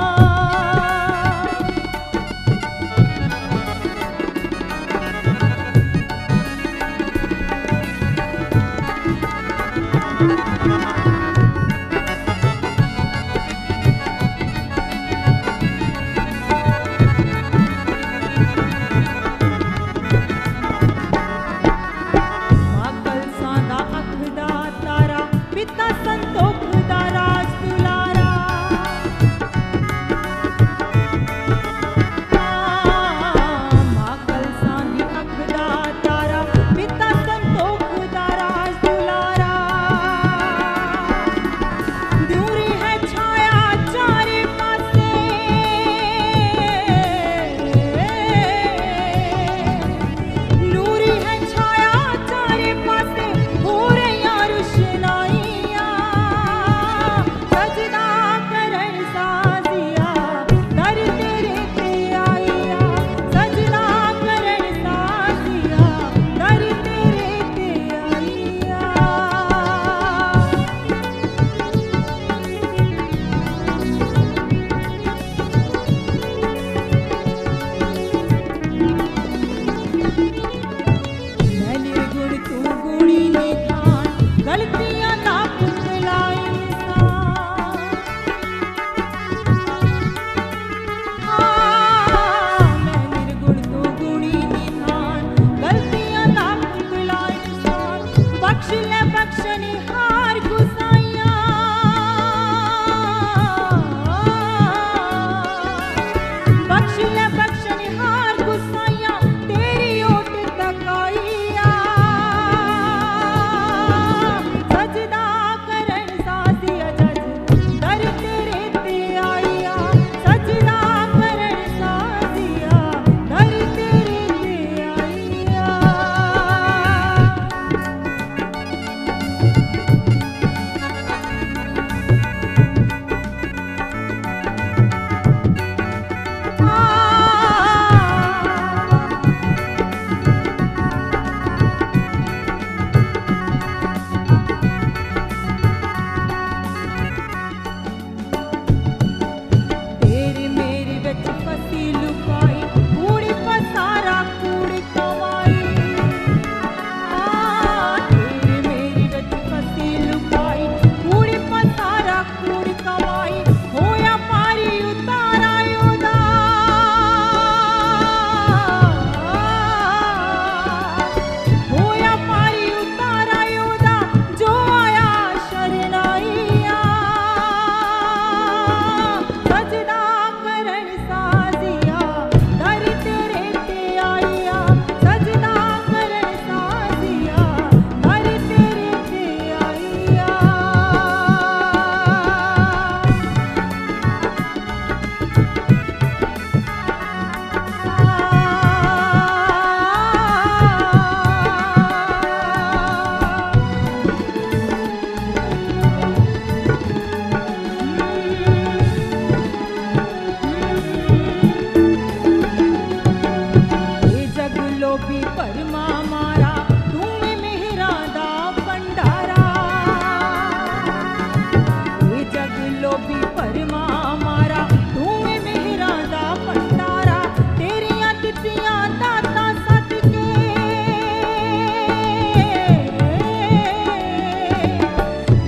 भी भरमा मारा तू है मेहरां दा भंडारा तेरियां दित्तियां दातां सदके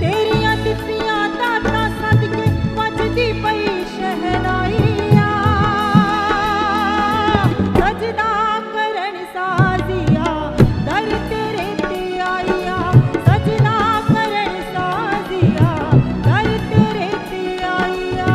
तेरियां दित्तियां दातां सदके वजदी पई शहनाइया सजदा करन साजिया दर तेरे ते आइया सजदा करन साजिया दर तेरे ते आइया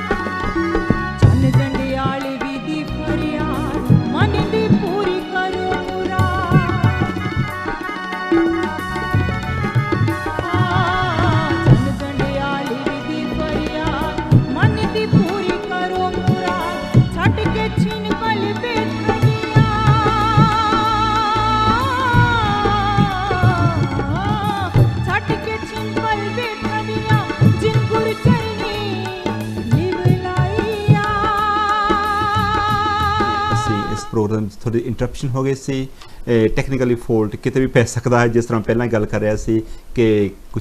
चन जंडियाली विधि फरियाद मन दी पूरी करो मुराद चन जंडियाली विधि फरियाद मन दी पूरी करो मुराद छट के छीन पल बेठनिया छट के छीन पल बेठनिया जिन गुर चरनी लिव लाइया ਅਸੀਂ ਇਸ ਪ੍ਰੋਗਰਾਮ 'ਚ ਥੋੜੀ ਇੰਟਰਪਸ਼ਨ ਹੋ ਗਈ ਸੀ ਟੈਕਨੀਕਲੀ ਫੋਲਟ ਕਿਤੇ ਵੀ ਪੈ ਸਕਦਾ ਹੈ ਜਿਸ ਤਰ੍ਹਾਂ ਪਹਿਲਾਂ ਗੱਲ ਕਰ ਰਿਹਾ ਸੀ ਕਿ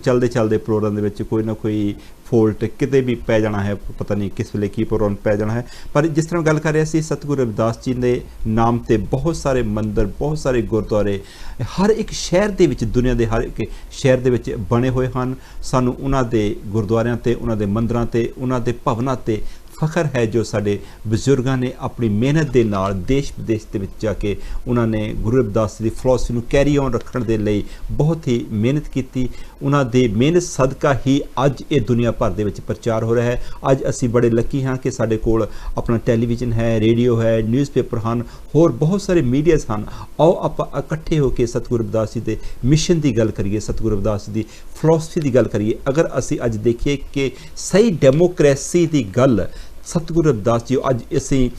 ਚੱਲਦੇ ਚੱਲਦੇ ਪ੍ਰੋਗਰਾਮ ਦੇ ਵਿੱਚ ਕੋਈ ਨਾ ਕੋਈ ਫੋਲਟ ਕਿਤੇ ਵੀ ਪੈ ਜਾਣਾ ਹੈ ਪਤਾ ਨਹੀਂ ਕਿਸ ਵੇਲੇ ਕੀ ਪ੍ਰੋਗਰਾਮ ਪੈ ਜਾਣਾ ਹੈ ਪਰ ਜਿਸ ਤਰ੍ਹਾਂ ਗੱਲ ਕਰ ਰਿਹਾ ਸੀ ਸਤਿਗੁਰੂ ਰਵਿਦਾਸ ਜੀ ਦੇ ਨਾਮ ਤੇ ਬਹੁਤ ਸਾਰੇ ਮੰਦਿਰ ਬਹੁਤ ਸਾਰੇ ਗੁਰਦੁਆਰੇ ਹਰ ਇੱਕ ਸ਼ਹਿਰ ਦੇ ਵਿੱਚ ਦੁਨੀਆ ਦੇ ਹਰ ਇੱਕ ਸ਼ਹਿਰ ਦੇ ਵਿੱਚ ਬਣੇ ਹੋਏ ਹਨ ਸਾਨੂੰ ਉਹਨਾਂ ਦੇ ਗੁਰਦੁਆਰਿਆਂ ਤੇ ਉਹਨਾਂ ਦੇ ਮੰਦਿਰਾਂ ਤੇ ਉਹਨਾਂ ਦੇ ਭਵਨਾਂ ਤੇ ਫਖਰ ਹੈ ਜੋ ਸਾਡੇ ਬਜ਼ੁਰਗਾਂ ਨੇ ਆਪਣੀ ਮਿਹਨਤ ਦੇ ਨਾਲ ਦੇਸ਼ ਵਿਦੇਸ਼ ਦੇ ਵਿੱਚ ਜਾ ਕੇ ਉਹਨਾਂ ਨੇ ਗੁਰੂ ਰਵਿਦਾਸ ਦੀ ਫਿਲਾਸਫੀ ਨੂੰ ਕੈਰੀ ਔਨ ਰੱਖਣ ਦੇ ਲਈ ਬਹੁਤ ਹੀ ਮਿਹਨਤ ਕੀਤੀ ਉਹਨਾਂ ਦੇ ਮਿਹਨਤ ਸਦਕਾ ਹੀ ਅੱਜ ਇਹ ਦੁਨੀਆ ਭਰ ਦੇ ਵਿੱਚ ਪ੍ਰਚਾਰ ਹੋ ਰਿਹਾ ਹੈ ਅੱਜ ਅਸੀਂ ਬੜੇ ਲੱਕੀ ਹਾਂ ਕਿ ਸਾਡੇ ਕੋਲ ਆਪਣਾ ਟੈਲੀਵਿਜ਼ਨ ਹੈ ਰੇਡੀਓ ਹੈ ਨਿਊਜ਼ਪੇਪਰ ਹਨ ਹੋਰ ਬਹੁਤ ਸਾਰੇ ਮੀਡੀਆਜ਼ ਹਨ ਆਓ ਆਪਾਂ ਇਕੱਠੇ ਹੋ ਕੇ ਸਤਿਗੁਰੂ ਰਵਿਦਾਸ ਜੀ ਦੇ ਮਿਸ਼ਨ ਦੀ ਗੱਲ ਕਰੀਏ ਸਤਿਗੁਰੂ ਰਵਿਦਾਸ ਜੀ ਦੀ ਫਿਲਾਸਫੀ ਦੀ ਗੱਲ ਕਰੀਏ ਅਗਰ ਅਸੀਂ ਅੱਜ ਦੇਖੀਏ ਕਿ ਸਹੀ ਡੈਮੋਕ੍ਰੇਸੀ ਦੀ ਗੱਲ ਸਤਿਗੁਰੂ ਰਵਿਦਾਸ ਜੀ ਅੱਜ ਅਸੀਂ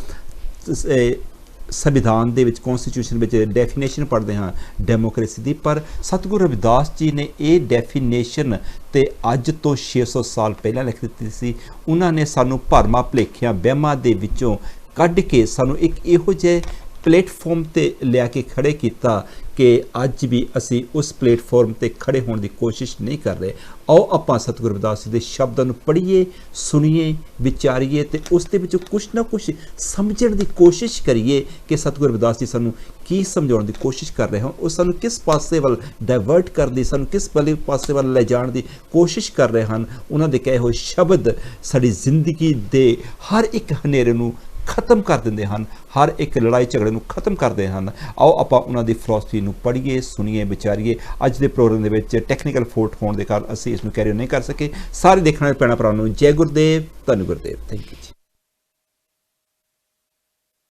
ਸੰਵਿਧਾਨ ਦੇ ਵਿੱਚ ਕਨਸਟੀਟਿਊਸ਼ਨ ਵਿੱਚ ਡੈਫੀਨੇਸ਼ਨ ਪੜ੍ਹਦੇ ਹਾਂ ਡੈਮੋਕ੍ਰੇਸੀ ਦੀ ਪਰ ਸਤਿਗੁਰੂ ਰਵਿਦਾਸ ਜੀ ਨੇ ਇਹ ਡੈਫੀਨੇਸ਼ਨ ਤੇ ਅੱਜ ਤੋਂ 600 ਸਾਲ ਪਹਿਲਾਂ ਲਿਖ ਦਿੱਤੀ ਸੀ ਉਹਨਾਂ ਨੇ ਸਾਨੂੰ ਭਰਮਾਂ ਭੁਲੇਖਿਆਂ ਵਹਿਮਾਂ ਦੇ ਵਿੱਚੋਂ ਕੱਢ ਕੇ ਸਾਨੂੰ ਇੱਕ ਇਹੋ ਜਿਹੇ ਪਲੇਟਫਾਰਮ ਤੇ ਲਿਆ ਕੇ ਖੜੇ ਕੀਤਾ ਕਿ ਅੱਜ ਵੀ ਅਸੀਂ ਉਸ ਪਲੇਟਫਾਰਮ ਤੇ ਖੜੇ ਹੋਣ ਦੀ ਕੋਸ਼ਿਸ਼ ਨਹੀਂ ਕਰ ਰਹੇ ਆਓ ਆਪਾਂ ਸਤਿਗੁਰੂ ਰਵਿਦਾਸ ਜੀ ਦੇ ਸ਼ਬਦਾਂ ਨੂੰ ਪੜ੍ਹੀਏ ਸੁਣੀਏ ਵਿਚਾਰੀਏ ਤੇ ਉਸ ਦੇ ਵਿੱਚੋਂ ਕੁਛ ਨਾ ਕੁਛ ਸਮਝਣ ਦੀ ਕੋਸ਼ਿਸ਼ ਕਰੀਏ ਕਿ ਸਤਿਗੁਰੂ ਰਵਿਦਾਸ ਜੀ ਸਾਨੂੰ ਕੀ ਸਮਝਾਉਣ ਦੀ ਕੋਸ਼ਿਸ਼ ਕਰ ਰਹੇ ਹਨ ਉਹ ਸਾਨੂੰ ਕਿਸ ਪਾਸੇ ਵੱਲ ਡਾਇਵਰਟ ਕਰਨ ਦੀ ਸਾਨੂੰ ਕਿਸ ਪਾਸੇ ਵੱਲ ਲੈ ਜਾਣ ਦੀ ਕੋਸ਼ਿਸ਼ ਕਰ ਰਹੇ ਹਨ ਉਹਨਾਂ ਦੇ ਕਹੇ ਹੋਏ ਸ਼ਬਦ ਸਾਡੀ ਜ਼ਿੰਦਗੀ ਦੇ ਹਰ ਇੱਕ ਹਨੇਰੇ ਨੂੰ ਖਤਮ ਕਰ ਦਿੰਦੇ ਹਨ ਹਰ ਇੱਕ ਲੜਾਈ ਝਗੜੇ ਨੂੰ ਖਤਮ ਕਰਦੇ ਹਨ ਆਓ ਆਪਾਂ ਉਹਨਾਂ ਦੀ ਫਿਲਾਸਫੀ ਨੂੰ ਪੜ੍ਹੀਏ ਸੁਣੀਏ ਵਿਚਾਰੀਏ ਅੱਜ ਦੇ ਪ੍ਰੋਗਰਾਮ ਦੇ ਵਿੱਚ ਟੈਕਨੀਕਲ ਫੋਲਟ ਹੋਣ ਦੇ ਕਾਰਨ ਅਸੀਂ ਇਸ ਨੂੰ ਕੈਰੀ ਨਹੀਂ ਕਰ ਸਕੇ ਸਾਰੇ ਦੇਖਣ ਵਾਲੇ ਭੈਣਾਂ ਭਰਾਵਾਂ ਨੂੰ ਜੈ ਗੁਰਦੇਵ ਧੰਨ ਗੁਰਦੇਵ ਥੈਂਕ ਯੂ